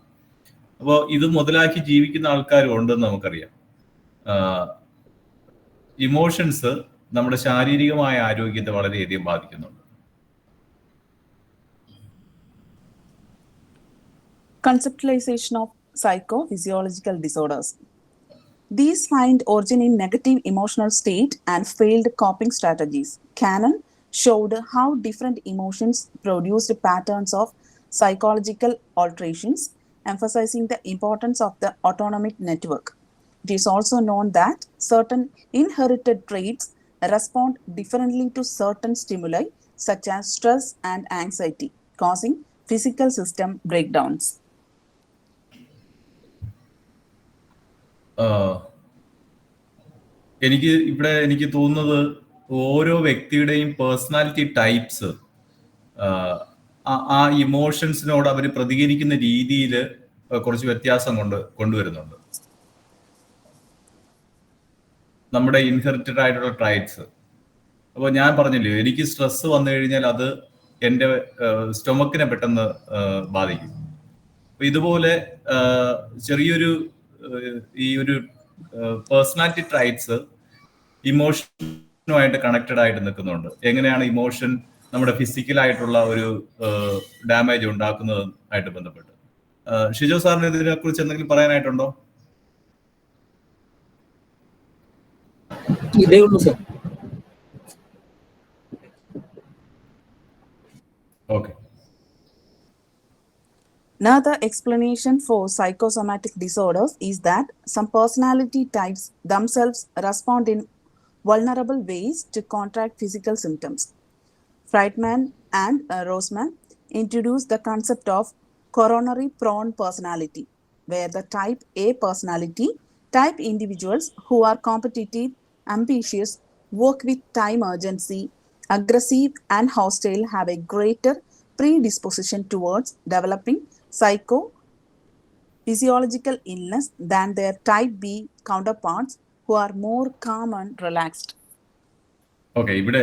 അപ്പോൾ ഇത് മുതലാക്കി ജീവിക്കുന്ന ആൾക്കാരും ഉണ്ടെന്ന് നമുക്കറിയാം. ഇമോഷൻസ് നമ്മുടെ ശാരീരികമായ ആരോഗ്യത്തെ വളരെയധികം ബാധിക്കുന്നുണ്ട്. Conceptualization of psychophysiological disorders. These find origin in negative emotional state and failed coping strategies. Cannon showed how different emotions produced patterns of psychological alterations, emphasizing the importance of the autonomic network. It is also known that certain inherited traits respond differently to certain stimuli, such as stress and anxiety, causing physical system breakdowns. എനിക്ക് തോന്നുന്നത് ഓരോ വ്യക്തിയുടെയും personality types ആ ഇമോഷൻസിനോട് അവർ പ്രതികരിക്കുന്ന രീതിയിൽ കുറച്ച് വ്യത്യാസം കൊണ്ടുവരുന്നുണ്ട്. നമ്മുടെ ഇൻഹെറിറ്റഡ് ആയിട്ടുള്ള ട്രൈറ്റ്സ്. അപ്പോൾ ഞാൻ പറഞ്ഞില്ലേ, എനിക്ക് സ്ട്രെസ് വന്നു കഴിഞ്ഞാൽ അത് എൻ്റെ സ്റ്റൊമക്കിനെ പെട്ടെന്ന് ബാധിക്കും. അപ്പൊ ഇതുപോലെ ചെറിയൊരു ഈ ഒരു പേഴ്സണാലിറ്റി ട്രൈറ്റ്സ് ഇമോഷനുമായിട്ട് കണക്റ്റഡ് ആയിട്ട് നിൽക്കുന്നുണ്ട്. എങ്ങനെയാണ് ഇമോഷൻ നമ്മുടെ ഫിസിക്കലായിട്ടുള്ള ഒരു ഡാമേജ് ഉണ്ടാക്കുന്നതായിട്ട് ബന്ധപ്പെട്ട്. ഷിജോ സാറിന് ഇതിനെ കുറിച്ച് എന്തെങ്കിലും പറയാനായിട്ടുണ്ടോ? ഇതേ ഉള്ളൂ sir. Okay. Another explanation for psychosomatic disorders is that some personality types themselves respond in vulnerable ways to contract physical symptoms. Friedman and Roseman introduced the concept of coronary prone personality, where the type A personality type individuals who are competitive, ambitious, work with time urgency, aggressive and hostile have a greater predisposition towards developing psychophysiological illness than their type B counterparts who are more calm and relaxed. Okay, ഇവിടെ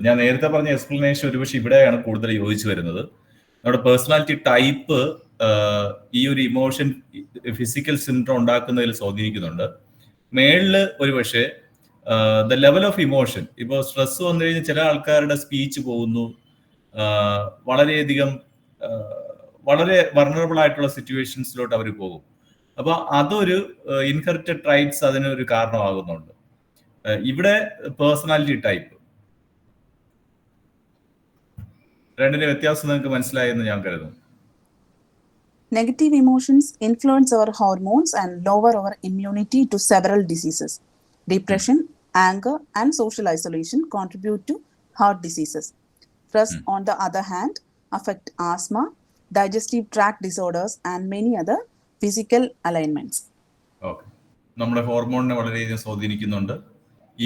ഞാൻ നേരത്തെ പറഞ്ഞ explanation ഒരുപക്ഷെ ഇവിടെയാണ് കൂടുതൽ യോജിച്ചു വരുന്നത്. നമ്മുടെ പേഴ്സണാലിറ്റി ടൈപ്പ് ഈ ഒരു ഇമോഷൻ ഫിസിക്കൽ സിൻഡ്രോം ഉണ്ടാക്കുന്നതിൽ സ്വാധീനിക്കുന്നുണ്ട്. മേളില് ഒരുപക്ഷെ ദ ലെവൽ ഓഫ് ഇമോഷൻ, ഇപ്പോൾ സ്ട്രെസ് വന്നു കഴിഞ്ഞാൽ ചില ആൾക്കാരുടെ സ്പീച്ച് പോകുന്നു, വളരെ വൾണറബിൾ ആയിട്ടുള്ള സിറ്റുവേഷൻസിലോട്ട് അവർ പോകും. അപ്പൊ അതൊരു ഇൻഹെറിറ്റഡ് ട്രൈറ്റ്സ് അതിനൊരു കാരണമാകുന്നുണ്ട്. ഇവിടെ പേഴ്സണാലിറ്റി ടൈപ്പ് രണ്ടിന്റെ വ്യത്യാസം നിങ്ങൾക്ക് മനസ്സിലായെന്ന് ഞാൻ കരുതുന്നു. Negative emotions influence our hormones and lower our immunity to several diseases. Depression, anger, and social isolation contribute to heart diseases. Stress, on the other hand, affect asthma, digestive tract disorders, and many other physical ailments. Okay, നമ്മുടെ ഹോർമോണിനെ വളരെയധികം സ്വാധീനിക്കുന്നുണ്ട്,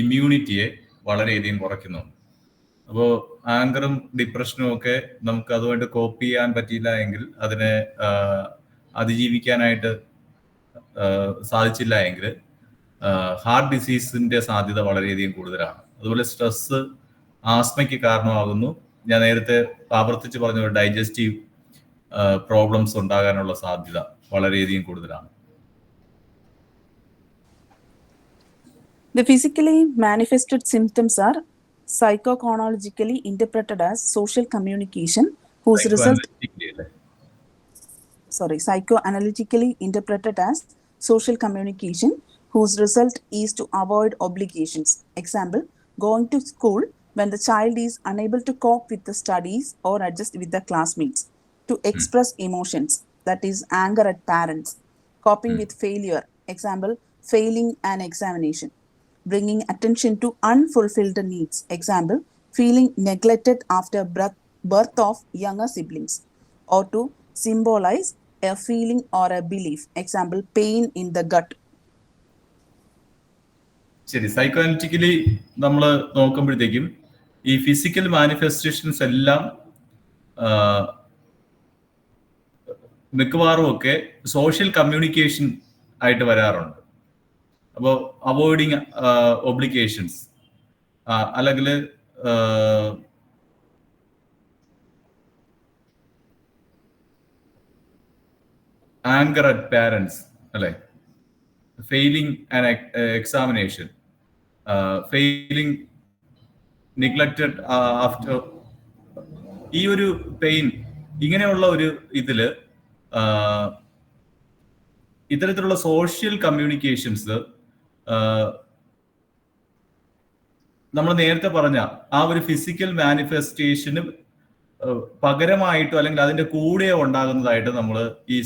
ഇമ്മ്യൂണിറ്റിയെ വളരെയധികം കുറയ്ക്കുന്നുണ്ട്. അപ്പോൾ ആങ്കറും ഡിപ്രഷനും ഒക്കെ നമുക്ക് അതുമായിട്ട് കോപ്പ് ചെയ്യാൻ പറ്റിയില്ല എങ്കിൽ, അതിനെ അതിജീവിക്കാനായിട്ട് സാധിച്ചില്ല എങ്കിൽ ഹാർട്ട് ഡിസീസിന്റെ സാധ്യത വളരെയധികം കൂടുതലാണ്. അതുപോലെ സ്ട്രെസ് ആസ്മയ്ക്ക് കാരണമാകുന്നു. ഞാൻ നേരത്തെ ആവർത്തിച്ച് പറഞ്ഞ ഡൈജസ്റ്റീവ് പ്രോബ്ലംസ് ഉണ്ടാകാനുള്ള സാധ്യത വളരെയധികം കൂടുതലാണ്. The physically manifested symptoms are psychoanalytically interpreted as social communication whose result is to avoid obligations. Example, going to school when the child is unable to cope with the studies or adjust with the classmates. To express emotions, that is anger at parents. Coping with failure, example, failing an examination. Bringing attention to unfulfilled needs, example, feeling neglected after birth of younger siblings. Or to symbolize a feeling or a belief, example, pain in the gut. ശരി, സൈക്കോഅനലിറ്റിക്കലി നമ്മൾ നോക്കുമ്പോഴത്തേക്കും ഈ physical manifestations എല്ലാം മിക്കവാറും ഒക്കെ social communication ആയിട്ട് വരാറുണ്ട്. അപ്പോൾ അവോയ്ഡിങ് ഒബ്ലിഗേഷൻസ്, അല്ലെങ്കിൽ anger at parents, അല്ലെ, failing an examination, failing, neglected after, ഈ ഒരു പെയിൻ, ഇങ്ങനെയുള്ള ഒരു ഇതില് ഇത്തരത്തിലുള്ള സോഷ്യൽ കമ്മ്യൂണിക്കേഷൻസ് നമ്മൾ നേരത്തെ പറഞ്ഞ ആ ഒരു ഫിസിക്കൽ മാനിഫെസ്റ്റേഷന് പകരമായിട്ടോ അല്ലെങ്കിൽ അതിന്റെ കൂടെ ഉണ്ടാകുന്നതായിട്ട് നമ്മൾ ഈ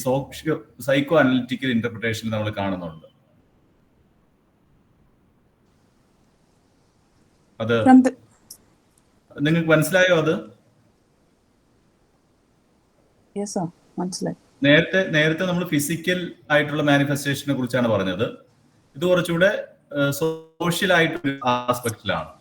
സൈക്കോ അനലിറ്റിക്കൽ ഇന്റർപ്രിട്ടേഷനിൽ നമ്മൾ കാണുന്നുണ്ട്. അത് നിങ്ങൾക്ക് മനസ്സിലായോ? അത് നേരത്തെ നമ്മൾ ഫിസിക്കൽ ആയിട്ടുള്ള മാനിഫെസ്റ്റേഷനെ കുറിച്ചാണ് പറഞ്ഞത്. ഇത് കുറച്ചുകൂടെ സോഷ്യൽ ആയിട്ടൊരു ആസ്പെക്റ്റിലാണ്.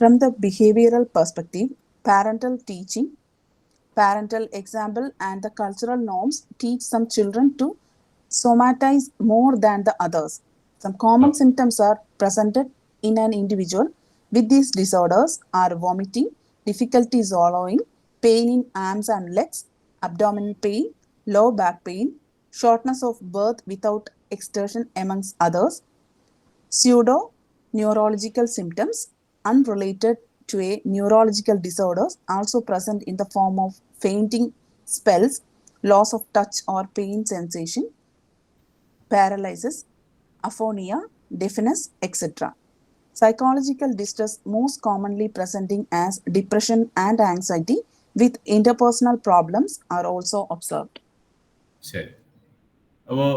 From the behavioral perspective, parental teaching, parental example, and the cultural norms teach some children to somatize more than the others. Some common symptoms are presented in an individual with these disorders are vomiting, difficulty swallowing, pain in arms and legs, abdominal pain, low back pain, shortness of breath without exertion amongst others, pseudo neurological symptoms unrelated to a neurological disorders also present in the form of fainting spells, loss of touch or pain sensation, paralysis, aphonia, deafness, etc. Psychological distress most commonly presenting as depression and anxiety with interpersonal problems are also observed. ശരി. അപ്പോൾ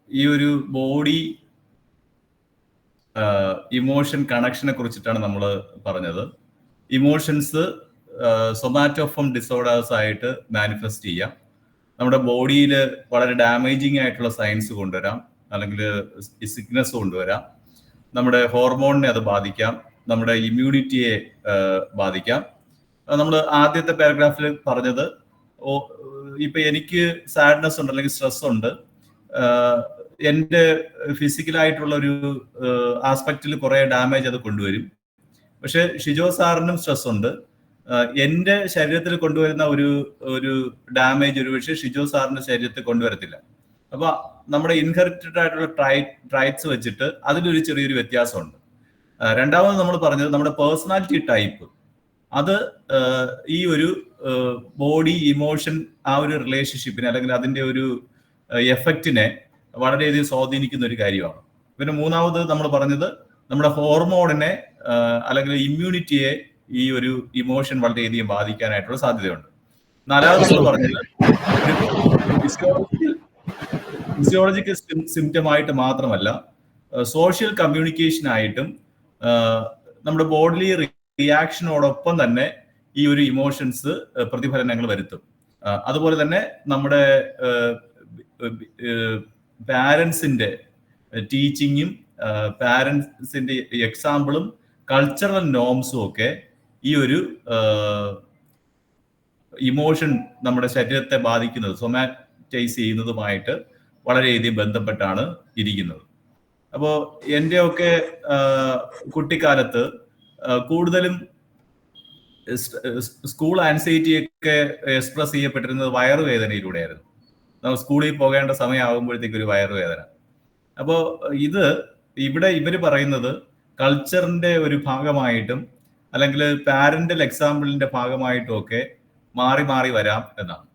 ഈ ഒരു body emotion കണക്ഷനെ കുറിച്ചിട്ടാണ് നമ്മൾ പറഞ്ഞത്. Emotions somatoform disorders ആയിട്ട് manifest ചെയ്യാം. നമ്മുടെ ബോഡിയിൽ വളരെ ഡാമേജിങ് ആയിട്ടുള്ള സൈൻസ് കൊണ്ടുവരാം, അല്ലെങ്കിൽ സിക്നസ് കൊണ്ടുവരാം. നമ്മുടെ ഹോർമോണിനെ അത് ബാധിക്കാം, നമ്മുടെ ഇമ്മ്യൂണിറ്റിയെ ബാധിക്കാം. നമ്മൾ ആദ്യത്തെ പാരഗ്രാഫിൽ പറഞ്ഞത്, ഇപ്പൊ എനിക്ക് സാഡ്നെസ് ഉണ്ട് അല്ലെങ്കിൽ സ്ട്രെസ് ഉണ്ട്, എൻ്റെ ഫിസിക്കലായിട്ടുള്ള ഒരു ആസ്പെക്റ്റിൽ കുറെ ഡാമേജ് അത് കൊണ്ടുവരും. പക്ഷെ ഷിജോ സാറിനും സ്ട്രെസ് ഉണ്ട്, എൻ്റെ ശരീരത്തിൽ കൊണ്ടുവരുന്ന ഒരു ഡാമേജ് ഒരു പക്ഷേ ഷിജോ സാറിന്റെ ശരീരത്തിൽ കൊണ്ടുവരത്തില്ല. അപ്പൊ നമ്മുടെ ഇൻഹെറിറ്റഡ് ആയിട്ടുള്ള ട്രൈറ്റ്സ് വെച്ചിട്ട് അതിലൊരു ചെറിയൊരു വ്യത്യാസമുണ്ട്. രണ്ടാമത് നമ്മൾ പറഞ്ഞത് നമ്മുടെ പേഴ്സണാലിറ്റി ടൈപ്പ്, അത് ഈ ഒരു ബോഡി ഇമോഷൻ ആ ഒരു റിലേഷൻഷിപ്പിനെ അല്ലെങ്കിൽ അതിന്റെ ഒരു എഫക്റ്റിനെ വളരെയധികം സ്വാധീനിക്കുന്ന ഒരു കാര്യമാണ്. പിന്നെ മൂന്നാമത് നമ്മൾ പറഞ്ഞത് നമ്മുടെ ഹോർമോണിനെ അല്ലെങ്കിൽ ഇമ്മ്യൂണിറ്റിയെ ഈ ഒരു ഇമോഷൻ വളരെയധികം ബാധിക്കാനായിട്ടുള്ള സാധ്യതയുണ്ട്. നാലാമത് നമ്മൾ പറഞ്ഞത് ഫിസിയോളജിക്കൽ സിംറ്റം ആയിട്ട് മാത്രമല്ല, സോഷ്യൽ കമ്മ്യൂണിക്കേഷൻ ആയിട്ടും നമ്മുടെ ബോഡിലി റിയാക്ഷനോടൊപ്പം തന്നെ ഈ ഒരു ഇമോഷൻസ് പ്രതിഫലനങ്ങൾ വരുത്തും. അതുപോലെ തന്നെ നമ്മുടെ പാരൻസിന്റെ ടീച്ചിങ്ങും പാരൻസിന്റെ എക്സാമ്പിളും കൾച്ചറൽ നോംസും ഒക്കെ ഈ ഒരു ഇമോഷൻ നമ്മുടെ ശരീരത്തെ ബാധിക്കുന്നത്, സൊമാറ്റൈസ് ചെയ്യുന്നതുമായിട്ട് വളരെയധികം ബന്ധപ്പെട്ടാണ് ഇരിക്കുന്നത്. അപ്പോൾ എൻ്റെയൊക്കെ കുട്ടിക്കാലത്ത് കൂടുതലും സ്കൂൾ ആൻസൈറ്റിയൊക്കെ എക്സ്പ്രസ് ചെയ്യപ്പെട്ടിരുന്നത് വയറുവേദനയിലൂടെയായിരുന്നു. നമ്മൾ സ്കൂളിൽ പോകേണ്ട സമയമാകുമ്പോഴത്തേക്ക് ഒരു വയറുവേദന. അപ്പോൾ ഇവിടെ ഇവർ പറയുന്നത് കൾച്ചറിന്റെ ഒരു ഭാഗമായിട്ടും അല്ലെങ്കിൽ പാരന്റൽ എക്സാമ്പിളിന്റെ ഭാഗമായിട്ടും ഒക്കെ മാറി മാറി വരാം എന്നാണ്.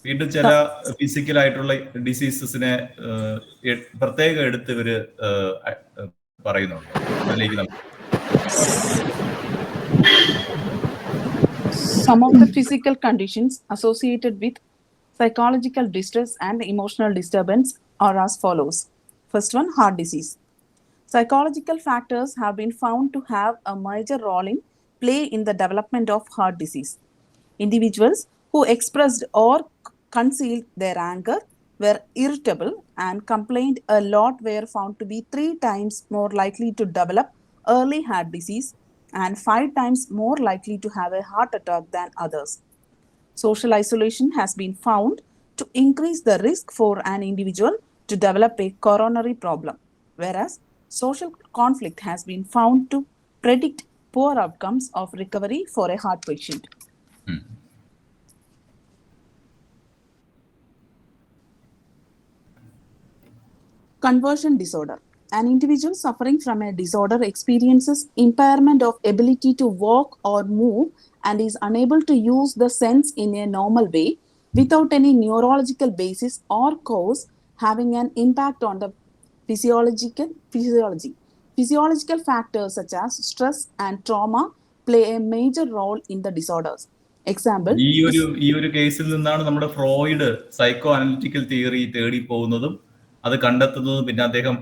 വീണ്ടും ചില ഫിസിക്കൽ ആയിട്ടുള്ള ഡിസീസസിനെ പ്രത്യേകം എടുത്ത് ഇവര് പറയുന്നുണ്ട്. അതിലേക്ക് നമുക്ക് some of the physical conditions associated with psychological distress and emotional disturbance are as follows. First one, heart disease. Psychological factors have been found to have a major role in play in the development of heart disease. Individuals who expressed or concealed their anger, were irritable, and complained a lot were found to be 3 times more likely to develop early heart disease and 5 times more likely to have a heart attack than others. Social isolation has been found to increase the risk for an individual to develop a coronary problem, whereas social conflict has been found to predict poor outcomes of recovery for a heart patient. Conversion disorder. An individual suffering from a disorder experiences impairment of ability to walk or move and is unable to use the sense in a normal way without any neurological basis or cause, having an impact on the physiology. Physiological factors such as stress and trauma play a major role in the disorders. Example, ഈ ഒരു കേസിൽ നിന്നാണ് നമ്മുടെ Freud psycho analytical theory തേടി പോകുന്നതും അത് കണ്ടെത്തുന്നതും പിന്നെ അദ്ദേഹം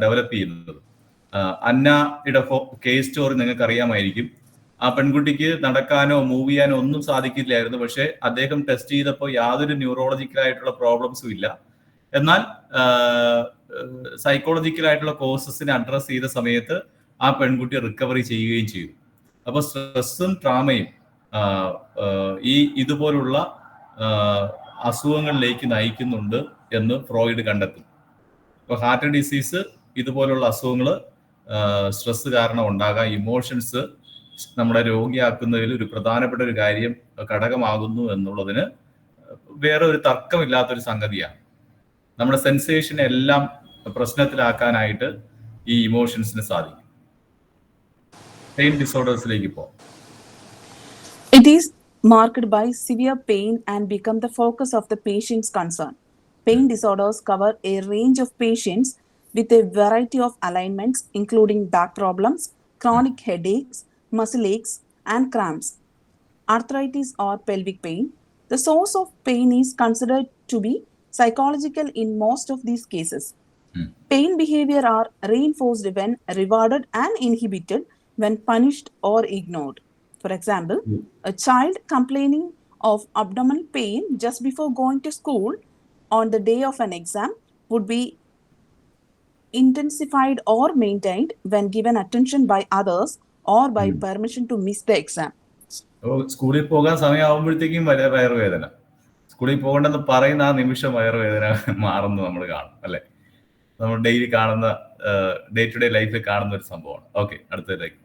ഡെവലപ്പ് ചെയ്യുന്നതും. അന്നയുടെ കേസ് സ്റ്റോറി നിങ്ങൾക്ക് അറിയാമായിരിക്കും. ആ പെൺകുട്ടിക്ക് നടക്കാനോ മൂവ് ചെയ്യാനോ ഒന്നും സാധിക്കില്ലായിരുന്നു. പക്ഷെ അദ്ദേഹം ടെസ്റ്റ് ചെയ്തപ്പോൾ യാതൊരു ന്യൂറോളജിക്കലായിട്ടുള്ള പ്രോബ്ലംസും ഇല്ല. എന്നാൽ സൈക്കോളജിക്കലായിട്ടുള്ള കോസസിനെ അഡ്രസ് ചെയ്ത സമയത്ത് ആ പെൺകുട്ടി റിക്കവറി ചെയ്യുകയും ചെയ്തു. അപ്പോൾ സ്ട്രെസ്സും ട്രാമയും ഇതുപോലുള്ള അസുഖങ്ങളിലേക്ക് നയിക്കുന്നുണ്ട് എന്ന് ഫ്രോയിഡ് കണ്ടെത്തി. ഇപ്പോൾ ഹാർട്ട് ഡിസീസ് ഇതുപോലുള്ള അസുഖങ്ങൾ സ്ട്രെസ് കാരണം ഉണ്ടാകാം. ഇമോഷൻസ് നമ്മുടെ രോഗിയാക്കുന്നതിൽ ഒരു പ്രധാനപ്പെട്ട ഒരു കാര്യം ഘടകമാകുന്നു എന്നുള്ളതിന് വേറെ ഒരു തർക്കമില്ലാത്തൊരു സംഗതിയാണ്. നമ്മുടെ സെൻസേഷനെ എല്ലാം പ്രശ്നത്തിലാക്കാനായിട്ട് ഈ ഇമോഷൻസിന് സാധിക്കും. പെയിൻ ഡിസോർഡേഴ്സിലേക്ക് പോകാം. It is marked by severe pain and become the focus of the patient's concern. Pain disorders cover a range of patients with a variety of alignments, including back problems, chronic headaches, muscle aches, and cramps, arthritis or pelvic pain. The source of pain is considered to be psychological in most of these cases. Pain behavior are reinforced when rewarded and inhibited when punished or ignored. For example, a child complaining of abdominal pain just before going to school on the day of an exam would be intensified or maintained when given attention by others or by permission to miss the exam. സ്കൂളിൽ പോകാൻ സമയമാകുമ്പോഴത്തേക്കും വയറുവേദന, സ്കൂളിൽ പോകണ്ടെന്ന് പറയുന്ന ആ നിമിഷം വയറുവേദന മാറുന്നത് നമ്മൾ കാണും അല്ലെ? നമ്മൾ ഡെയിലി കാണുന്ന ഡേ ടു ഡേ ലൈഫിൽ കാണുന്ന ഒരു സംഭവമാണ്. ഓക്കെ, അടുത്തതിലേക്ക്.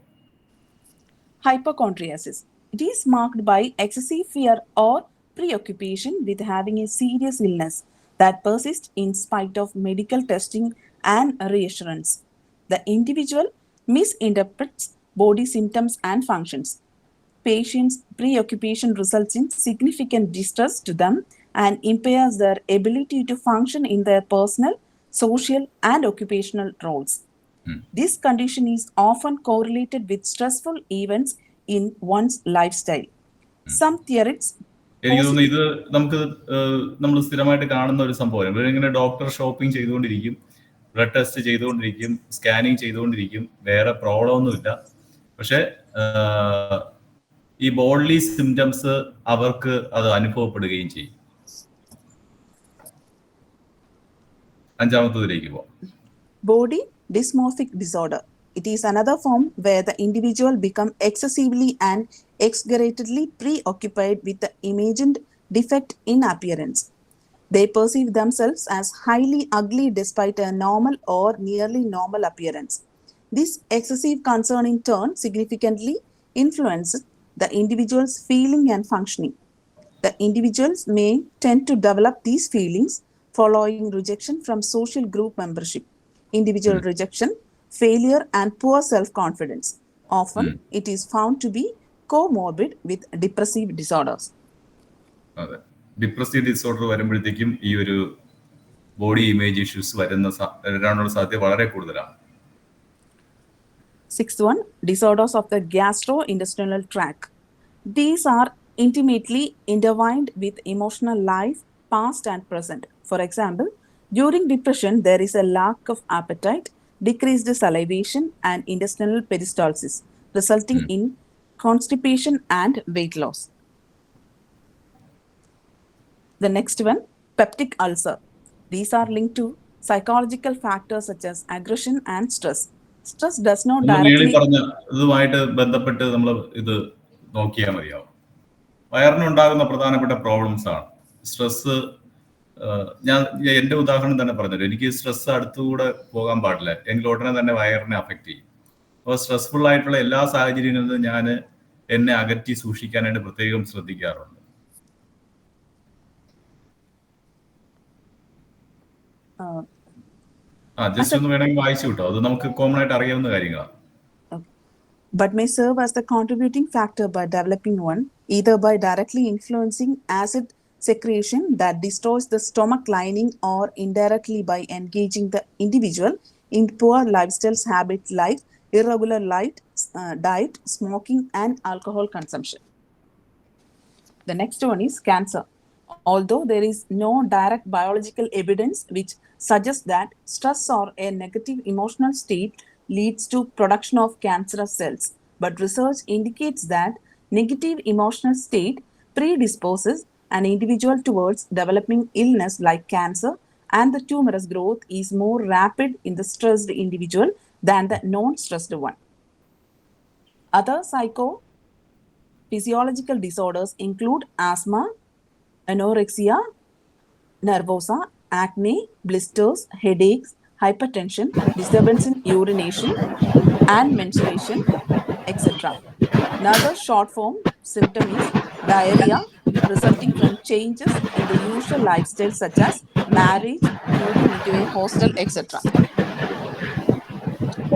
Hypochondriasis. It is marked by excessive fear or preoccupation with having a serious illness that persists in spite of medical testing and reassurance. The individual misinterprets body symptoms and functions. Patients' preoccupation results in significant distress to them and impairs their ability to function in their personal, social, and occupational roles. This condition is often correlated with stressful events in one's lifestyle. Some theorists എനിക്ക് തോന്നുന്നു ഇത് നമ്മൾ സ്ഥിരമായിട്ട് കാണുന്ന ഒരു സംഭവം. ഇവരിങ്ങനെ doctor shopping ചെയ്തുകൊണ്ടിരിക്കും, ബ്ലഡ് ടെസ്റ്റ് ചെയ്തുകൊണ്ടിരിക്കും, സ്കാനിങ് ചെയ്തുകൊണ്ടിരിക്കും, വേറെ പ്രോബ്ലം ഒന്നുമില്ല. പക്ഷെ ഈ ബോഡി സിംറ്റംസ് അവർക്ക് അത് അനുഭവപ്പെടുകയും ചെയ്യും. അഞ്ചാമത്തതിലേക്ക് പോവാം. Body dysmorphic disorder. It is another form where the individual become excessively and exaggeratedly preoccupied with the imagined defect in appearance. They perceive themselves as highly ugly despite a normal or nearly normal appearance. This excessive concern in turn significantly influences the individual's feeling and functioning. The individuals may tend to develop these feelings following rejection from social group membership, individual rejection, failure, and poor self-confidence. Often, it is found to be comorbid with depressive disorders. അതെ, depressive disorder വരുമ്പോഴത്തേക്കും ഈ ഒരു body image issues വരാനുള്ള സാധ്യത വളരെ കൂടുതലാണ്. Sixth one, disorders of the gastrointestinal tract. These are intimately intertwined with emotional life, past and present. For example, during depression, there is a lack of appetite, decreased salivation, and intestinal peristalsis, resulting in constipation and weight loss. The next one, peptic ulcer. These are linked to psychological factors such as aggression and stress. Stress does not directly... പറഞ്ഞ ഇതുമായിട്ട് ബന്ധപ്പെട്ട് നമ്മൾ ഇത് നോക്കിയാൽ മതിയാവും. വയറിനുണ്ടാകുന്ന പ്രധാനപ്പെട്ട problems ആണ് stress, ഞാൻ എന്റെ ഉദാഹരണം തന്നെ പറഞ്ഞല്ലോ, എനിക്ക് സ്ട്രെസ് അടുത്തുകൂടെ പോകാൻ പാടില്ല, എങ്കിൽ ഉടനെ തന്നെ വയറിനെ അഫക്റ്റ് ചെയ്യും. അപ്പോൾ സ്ട്രെസ്ഫുൾ ആയിട്ടുള്ള എല്ലാ സാഹചര്യങ്ങളിൽ നിന്നും ഞാൻ എന്നെ അകറ്റി സൂക്ഷിക്കാനായിട്ട് പ്രത്യേകം ശ്രദ്ധിക്കാറുണ്ട്. ജസ്റ്റ് ഒന്ന് വേണമെങ്കിൽ വായിച്ചു കിട്ടോ, അത് നമുക്ക് കോമൺ ആയിട്ട് അറിയാവുന്ന കാര്യങ്ങളാണ്. But may serve as the contributing factor by developing one, either by directly influencing acid secretion that destroys the stomach lining or indirectly by engaging the individual in poor lifestyle habits like irregular diet, smoking, and alcohol consumption. The next one is cancer. Although there is no direct biological evidence which suggests that stress or a negative emotional state leads to production of cancerous cells, but research indicates that negative emotional state predisposes an individual towards developing illness like cancer, and the tumorous growth is more rapid in the stressed individual than the non-stressed one. Other psychophysiological disorders include asthma, anorexia nervosa, acne, blisters, headaches, hypertension, disturbance in urination and menstruation, etc. Another short form symptom is diarrhea resulting from changes in the usual lifestyle such as marriage, moving into a hostel, etc.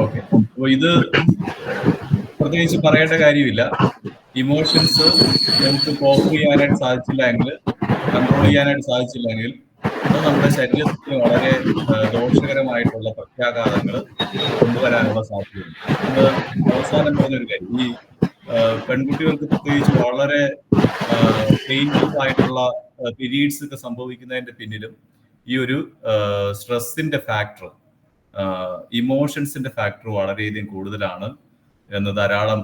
Okay, അപ്പോൾ ഇത് പ്രത്യേകിച്ച് പറയേണ്ട കാര്യമില്ല. Emotions നമുക്ക് കോപ്പ് ചെയ്യാനായിട്ട് സാധിച്ചില്ല എങ്കിൽ, control ചെയ്യാനായിട്ട് സാധിച്ചില്ലെങ്കിൽ അത് നമ്മുടെ ശരീരത്തിന് വളരെ ദോഷകരമായിട്ടുള്ള പ്രത്യാഘാതങ്ങൾ കൊണ്ടുവരാനുള്ള സാധ്യതയുണ്ട്. നമ്മൾ അവസാനം പറഞ്ഞൊരു കാര്യം, ഈ പെൺകുട്ടികൾക്ക് പ്രത്യേകിച്ച് വളരെ പെയിൻഫുൾ ആയിട്ടുള്ള പീരീഡ്സ് ഒക്കെ സംഭവിക്കുന്നതിന്റെ പിന്നിലും ഈ ഒരു സ്ട്രെസ്സിന്റെ ഫാക്ടർ, ഇമോഷൻസിന്റെ ഫാക്ടർ വളരെയധികം കൂടുതലാണ് എന്ന് ധാരാളം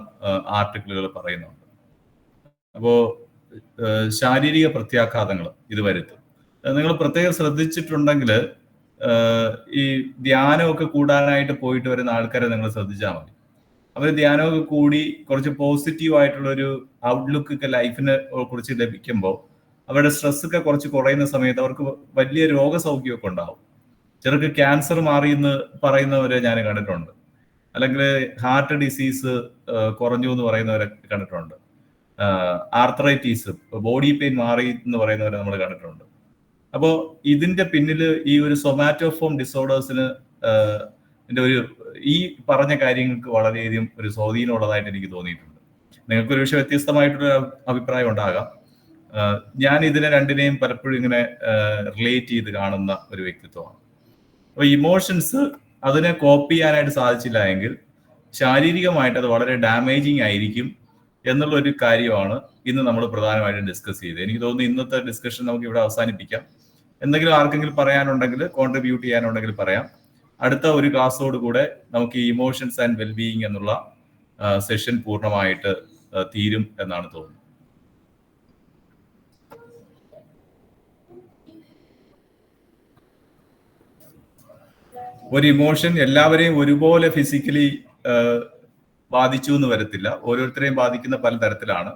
ആർട്ടിക്കിളുകൾ പറയുന്നുണ്ട്. അപ്പോൾ ശാരീരിക പ്രത്യാഘാതങ്ങൾ ഇത് വരുത്തും. നിങ്ങൾ പ്രത്യേകം ശ്രദ്ധിച്ചിട്ടുണ്ടെങ്കിൽ ഈ ധ്യാനമൊക്കെ കൂടാനായിട്ട് പോയിട്ട് വരുന്ന ആൾക്കാരെ നിങ്ങൾ ശ്രദ്ധിച്ചാൽ മതി. അവർ ധ്യാനമൊക്കെ കൂടി കുറച്ച് പോസിറ്റീവ് ആയിട്ടുള്ളൊരു ഔട്ട്ലുക്ക് ഒക്കെ ലൈഫിനെ കുറിച്ച് ലഭിക്കുമ്പോൾ അവരുടെ സ്ട്രെസ്സൊക്കെ കുറച്ച് കുറയുന്ന സമയത്ത് അവർക്ക് വലിയ രോഗസൗഖ്യമൊക്കെ ഉണ്ടാവും. ചിലർക്ക് ക്യാൻസർ മാറി എന്ന് പറയുന്നവരെ ഞാൻ കണ്ടിട്ടുണ്ട്, അല്ലെങ്കിൽ ഹാർട്ട് ഡിസീസ് കുറഞ്ഞു എന്ന് പറയുന്നവരെ കണ്ടിട്ടുണ്ട്, ആർത്രൈറ്റീസ്, ബോഡി പെയിൻ മാറി എന്ന് പറയുന്നവരെ നമ്മൾ കണ്ടിട്ടുണ്ട്. അപ്പോൾ ഇതിന്റെ പിന്നിൽ ഈ ഒരു സൊമാറ്റോഫോം ഡിസോർഡേഴ്സിന് ഒരു ഈ പറഞ്ഞ കാര്യങ്ങൾക്ക് വളരെയധികം ഒരു സ്വാധീനമുള്ളതായിട്ട് എനിക്ക് തോന്നിയിട്ടുണ്ട്. നിങ്ങൾക്കൊരു പക്ഷേ വ്യത്യസ്തമായിട്ടൊരു അഭിപ്രായം ഉണ്ടാകാം. ഞാൻ ഇതിനെ രണ്ടിനെയും പലപ്പോഴും ഇങ്ങനെ റിലേറ്റ് ചെയ്ത് കാണുന്ന ഒരു വ്യക്തിത്വമാണ്. അപ്പോൾ ഇമോഷൻസ് അതിനെ കോപ്പ് ചെയ്യാനായിട്ട് സാധിച്ചില്ല എങ്കിൽ ശാരീരികമായിട്ട് അത് വളരെ ഡാമേജിങ് ആയിരിക്കും എന്നുള്ളൊരു കാര്യമാണ് ഇന്ന് നമ്മൾ പ്രധാനമായിട്ടും ഡിസ്കസ് ചെയ്തത്. എനിക്ക് തോന്നുന്നു ഇന്നത്തെ ഡിസ്കഷൻ നമുക്ക് ഇവിടെ അവസാനിപ്പിക്കാം. എന്തെങ്കിലും ആർക്കെങ്കിലും പറയാനുണ്ടെങ്കിൽ, കോൺട്രിബ്യൂട്ട് ചെയ്യാനുണ്ടെങ്കിൽ പറയാം. അടുത്ത ഒരു ക്ലാസ്സോട് കൂടെ നമുക്ക് ഈ ഇമോഷൻസ് ആൻഡ് വെൽബീയിങ് എന്നുള്ള സെഷൻ പൂർണ്ണമായിട്ട് തീരും എന്നാണ് തോന്നുന്നത്. ഒരു ഇമോഷൻ എല്ലാവരെയും ഒരുപോലെ ഫിസിക്കലി ബാധിച്ചു എന്ന് വരത്തില്ല. ഓരോരുത്തരെയും ബാധിക്കുന്ന പല തരത്തിലാണ്.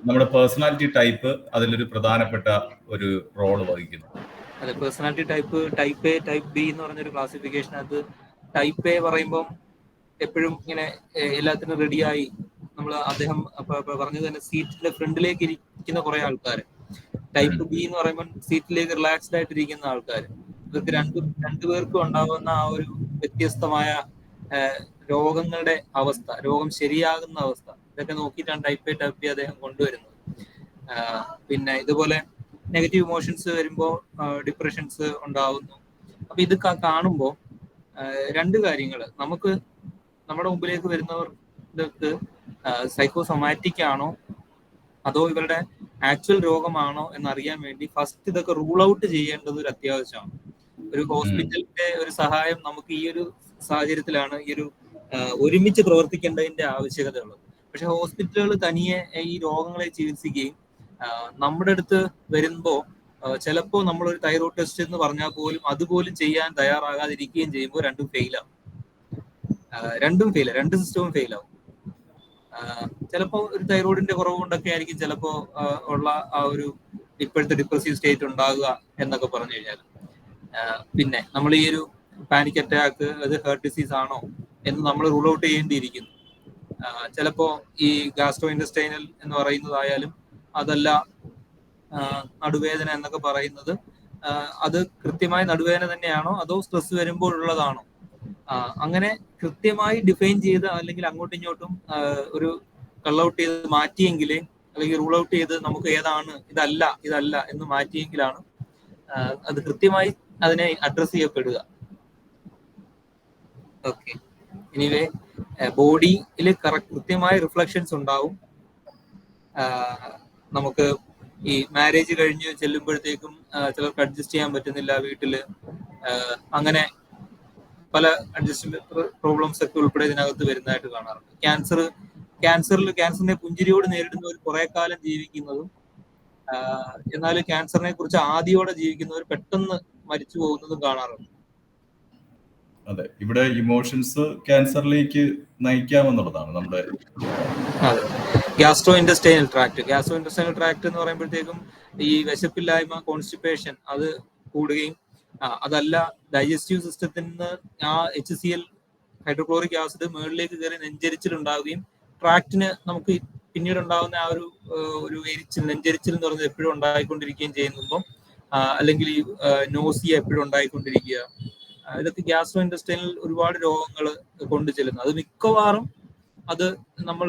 നമ്മുടെ പേഴ്സണാലിറ്റി ടൈപ്പ് അതിലൊരു പ്രധാനപ്പെട്ട ഒരു റോള് വഹിക്കുന്നു. അതെ, personality type, type A, type B എന്ന് പറഞ്ഞൊരു ക്ലാസിഫിക്കേഷൻ. അത് ടൈപ്പ് എ പറയുമ്പോൾ എപ്പോഴും ഇങ്ങനെ എല്ലാത്തിനും റെഡിയായി, നമ്മൾ അദ്ദേഹം പറഞ്ഞത് തന്നെ സീറ്റിന്റെ ഫ്രണ്ടിലേക്ക് ഇരിക്കുന്ന കുറെ ആൾക്കാർ. ടൈപ്പ് ബി എന്ന് പറയുമ്പോൾ സീറ്റിലേക്ക് റിലാക്സ്ഡ് ആയിട്ടിരിക്കുന്ന ആൾക്കാർ. ഇവർക്ക് രണ്ടുപേർക്കും ഉണ്ടാകുന്ന ആ ഒരു വ്യത്യസ്തമായ രോഗങ്ങളുടെ അവസ്ഥ, രോഗം ശരിയാകുന്ന അവസ്ഥ, ഇതൊക്കെ നോക്കിയിട്ടാണ് ടൈപ്പ് എ, ടൈപ്പ് ബി അദ്ദേഹം കൊണ്ടുവരുന്നത്. പിന്നെ ഇതുപോലെ നെഗറ്റീവ് ഇമോഷൻസ് വരുമ്പോൾ ഡിപ്രഷൻസ് ഉണ്ടാവുന്നു. അപ്പൊ ഇത് കാണുമ്പോൾ രണ്ട് കാര്യങ്ങൾ, നമുക്ക് നമ്മുടെ മുമ്പിലേക്ക് വരുന്നവർക്ക് സൈക്കോസൊമാറ്റിക് ആണോ അതോ ഇവരുടെ ആക്ച്വൽ രോഗമാണോ എന്നറിയാൻ വേണ്ടി ഫസ്റ്റ് ഇതൊക്കെ റൂൾ ഔട്ട് ചെയ്യേണ്ടത് ഒരു അത്യാവശ്യമാണ്. ഒരു ഹോസ്പിറ്റലിന്റെ ഒരു സഹായം നമുക്ക് ഈ ഒരു സാഹചര്യത്തിലാണ് ഈ ഒരു ഒരുമിച്ച് പ്രവർത്തിക്കേണ്ടതിന്റെ ആവശ്യകത ഉള്ളത്. പക്ഷെ ഹോസ്പിറ്റലുകൾ തനിയെ ഈ രോഗങ്ങളെ ചികിത്സിക്കുകയും നമ്മുടെ അടുത്ത് വരുമ്പോൾ ചിലപ്പോൾ നമ്മളൊരു തൈറോയ്ഡ് ടെസ്റ്റ് എന്ന് പറഞ്ഞാൽ പോലും അതുപോലും ചെയ്യാൻ തയ്യാറാകാതിരിക്കുകയും ചെയ്യുമ്പോൾ രണ്ടും ഫെയിലാവും. രണ്ട് സിസ്റ്റവും ഫെയിലാവും. ചിലപ്പോൾ ഒരു തൈറോയിഡിന്റെ കുറവ് കൊണ്ടൊക്കെ ആയിരിക്കും ചിലപ്പോൾ ഉള്ള ആ ഒരു ഇപ്പോഴത്തെ ഡിപ്രസീവ് സ്റ്റേറ്റ് ഉണ്ടാകുക എന്നൊക്കെ പറഞ്ഞു കഴിഞ്ഞാൽ. പിന്നെ നമ്മൾ ഈ ഒരു പാനിക് അറ്റാക്ക് അത് ഹേർട്ട് ഡിസീസ് ആണോ എന്ന് നമ്മൾ റൂൾ ഔട്ട് ചെയ്യേണ്ടിയിരിക്കുന്നു. ചിലപ്പോ ഈ ഗാസ്ട്രോ ഇൻഡസ്റ്റൈനൽ എന്ന് പറയുന്നതായാലും അതല്ല നടുവേദന എന്നൊക്കെ പറയുന്നത് അത് കൃത്യമായി നടുവേദന തന്നെയാണോ അതോ സ്ട്രെസ് വരുമ്പോഴുള്ളതാണോ, അങ്ങനെ കൃത്യമായി ഡിഫൈൻ ചെയ്ത് അല്ലെങ്കിൽ അങ്ങോട്ടും ഇങ്ങോട്ടും ഒരു കള്ളൗട്ട് ചെയ്ത് മാറ്റിയെങ്കിലേ, അല്ലെങ്കിൽ റൂൾ ഔട്ട് ചെയ്ത് നമുക്ക് ഏതാണ് ഇതല്ല എന്ന് മാറ്റിയെങ്കിലാണ് അത് കൃത്യമായി അതിനെ അഡ്രസ് ചെയ്യപ്പെടുക. ഓക്കെ, എനിവേ ബോഡിയിൽ കൃത്യമായ റിഫ്ലക്ഷൻസ് ഉണ്ടാവും. നമുക്ക് ഈ മാരേജ് കഴിഞ്ഞ് ചെല്ലുമ്പോഴത്തേക്കും ചിലർക്ക് അഡ്ജസ്റ്റ് ചെയ്യാൻ പറ്റുന്നില്ല വീട്ടില്, അങ്ങനെ പല അഡ്ജസ്റ്റ്മെന്റ് പ്രോബ്ലംസ് ഒക്കെ ഉൾപ്പെടെ ഇതിനകത്ത് വരുന്നതായിട്ട് കാണാറുണ്ട്. ക്യാൻസറിനെ പുഞ്ചിരിയോട് നേരിടുന്നവർ കുറെ കാലം ജീവിക്കുന്നതും, എന്നാൽ ക്യാൻസറിനെ കുറിച്ച് ആദിയോടെ ജീവിക്കുന്നവർ പെട്ടെന്ന് മരിച്ചു പോകുന്നതും കാണാറുണ്ട്. അതെ, ഇവിടെ ഇമോഷൻസ് ക്യാൻസറിലേക്ക് നയിക്കാമെന്നുള്ളതാണ് നമ്മുടെ. അതെ, ഗ്യാസ്ട്രോ ഇൻഡസ്റ്റൈനൽ ട്രാക്ട് എന്ന് പറയുമ്പോഴത്തേക്കും ഈ വിശപ്പില്ലായ്മ, കോൺസ്റ്റിപ്പേഷൻ അത് കൂടുകയും, അതല്ല ഡൈജസ്റ്റീവ് സിസ്റ്റത്തിൽ നിന്ന് ആ HCl ഹൈഡ്രോക്ലോറിക് ആസിഡ് മുകളിലേക്ക് കയറി നെഞ്ചരിച്ചിലുണ്ടാവുകയും ട്രാക്റ്റിന് നമുക്ക് പിന്നീട് ഉണ്ടാകുന്ന ആ ഒരു എരിച്ചിൽ, നെഞ്ചരിച്ചിൽ എന്ന് പറയുന്നത് എപ്പോഴും ഉണ്ടായിക്കൊണ്ടിരിക്കുകയും ചെയ്യുമ്പം, അല്ലെങ്കിൽ ഈ നോസിയ എപ്പോഴും ഉണ്ടായിക്കൊണ്ടിരിക്കുക, ഇതൊക്കെ ഗ്യാസ്ട്രോ ഇൻഡസ്റ്റൈനൽ ഒരുപാട് രോഗങ്ങൾ കൊണ്ടു ചെല്ലുന്നു. അത് മിക്കവാറും അത് നമ്മൾ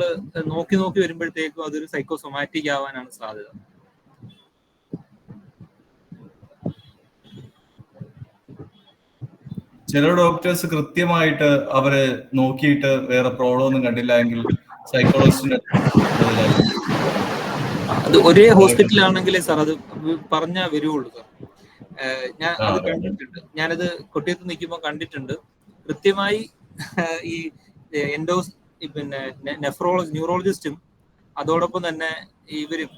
നോക്കി വരുമ്പോഴത്തേക്കും അതൊരു സൈക്കോസൊമാറ്റിക് ആവാനാണ് സാധ്യത. ചില ഡോക്ടേഴ്സ് കൃത്യമായിട്ട് അവര് നോക്കിയിട്ട് വേറെ പ്രോബ്ലം ഒന്നും കണ്ടില്ല എങ്കിൽ സൈക്കോളജിസ്റ്റിന്റെ അത് ഒരേ ഹോസ്പിറ്റലാണെങ്കിലേ സാർ അത് പറഞ്ഞാൽ വരുള്ളൂ സാർ. ഞാൻ അത് കണ്ടിട്ടുണ്ട്, ഞാനത് കൊട്ടിയത്ത് നിൽക്കുമ്പോൾ കണ്ടിട്ടുണ്ട്. കൃത്യമായി ഈ പിന്നെ ന്യൂറോളജിസ്റ്റും അതോടൊപ്പം തന്നെ ഇവരും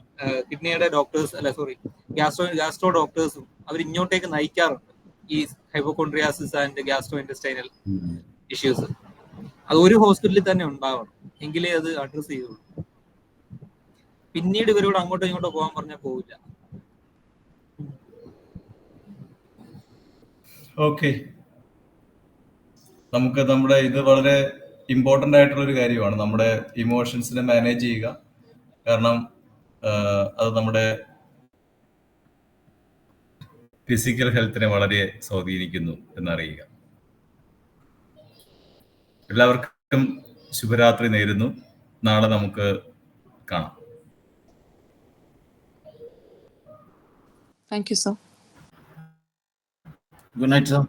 കിഡ്നിയുടെ ഡോക്ടേഴ്സ്, ഗ്യാസ്ട്രോ ഡോക്ടേഴ്സും അവർ ഇങ്ങോട്ടേക്ക് നയിക്കാറുണ്ട് ഈ ഹൈപ്പോകോൺഡ്രിയാസിസ് ആൻഡ് ഗ്യാസ്ട്രോ ഇൻഡസ്റ്റൈനൽ ഇഷ്യൂസ്. അത് ഒരു ഹോസ്പിറ്റലിൽ തന്നെ ഉണ്ടാവണം, എങ്കിലേ അത് അഡ്രസ് ചെയ്യുള്ളൂ. പിന്നീട് ഇവരോട് അങ്ങോട്ടോ ഇങ്ങോട്ടോ പോകാൻ പറഞ്ഞാൽ പോവില്ല. ഓക്കെ, നമുക്ക് നമ്മുടെ ഇത് വളരെ ഇമ്പോർട്ടൻ്റ് ആയിട്ടുള്ള ഒരു കാര്യമാണ്, നമ്മുടെ ഇമോഷൻസിനെ മാനേജ് ചെയ്യുക. കാരണം അത് നമ്മുടെ ഫിസിക്കൽ ഹെൽത്തിനെ വളരെ സ്വാധീനിക്കുന്നു എന്നറിയുക. എല്ലാവർക്കും ശുഭരാത്രി നേരുന്നു. നാളെ നമുക്ക് കാണാം. Thank you, sir. Good night, sir.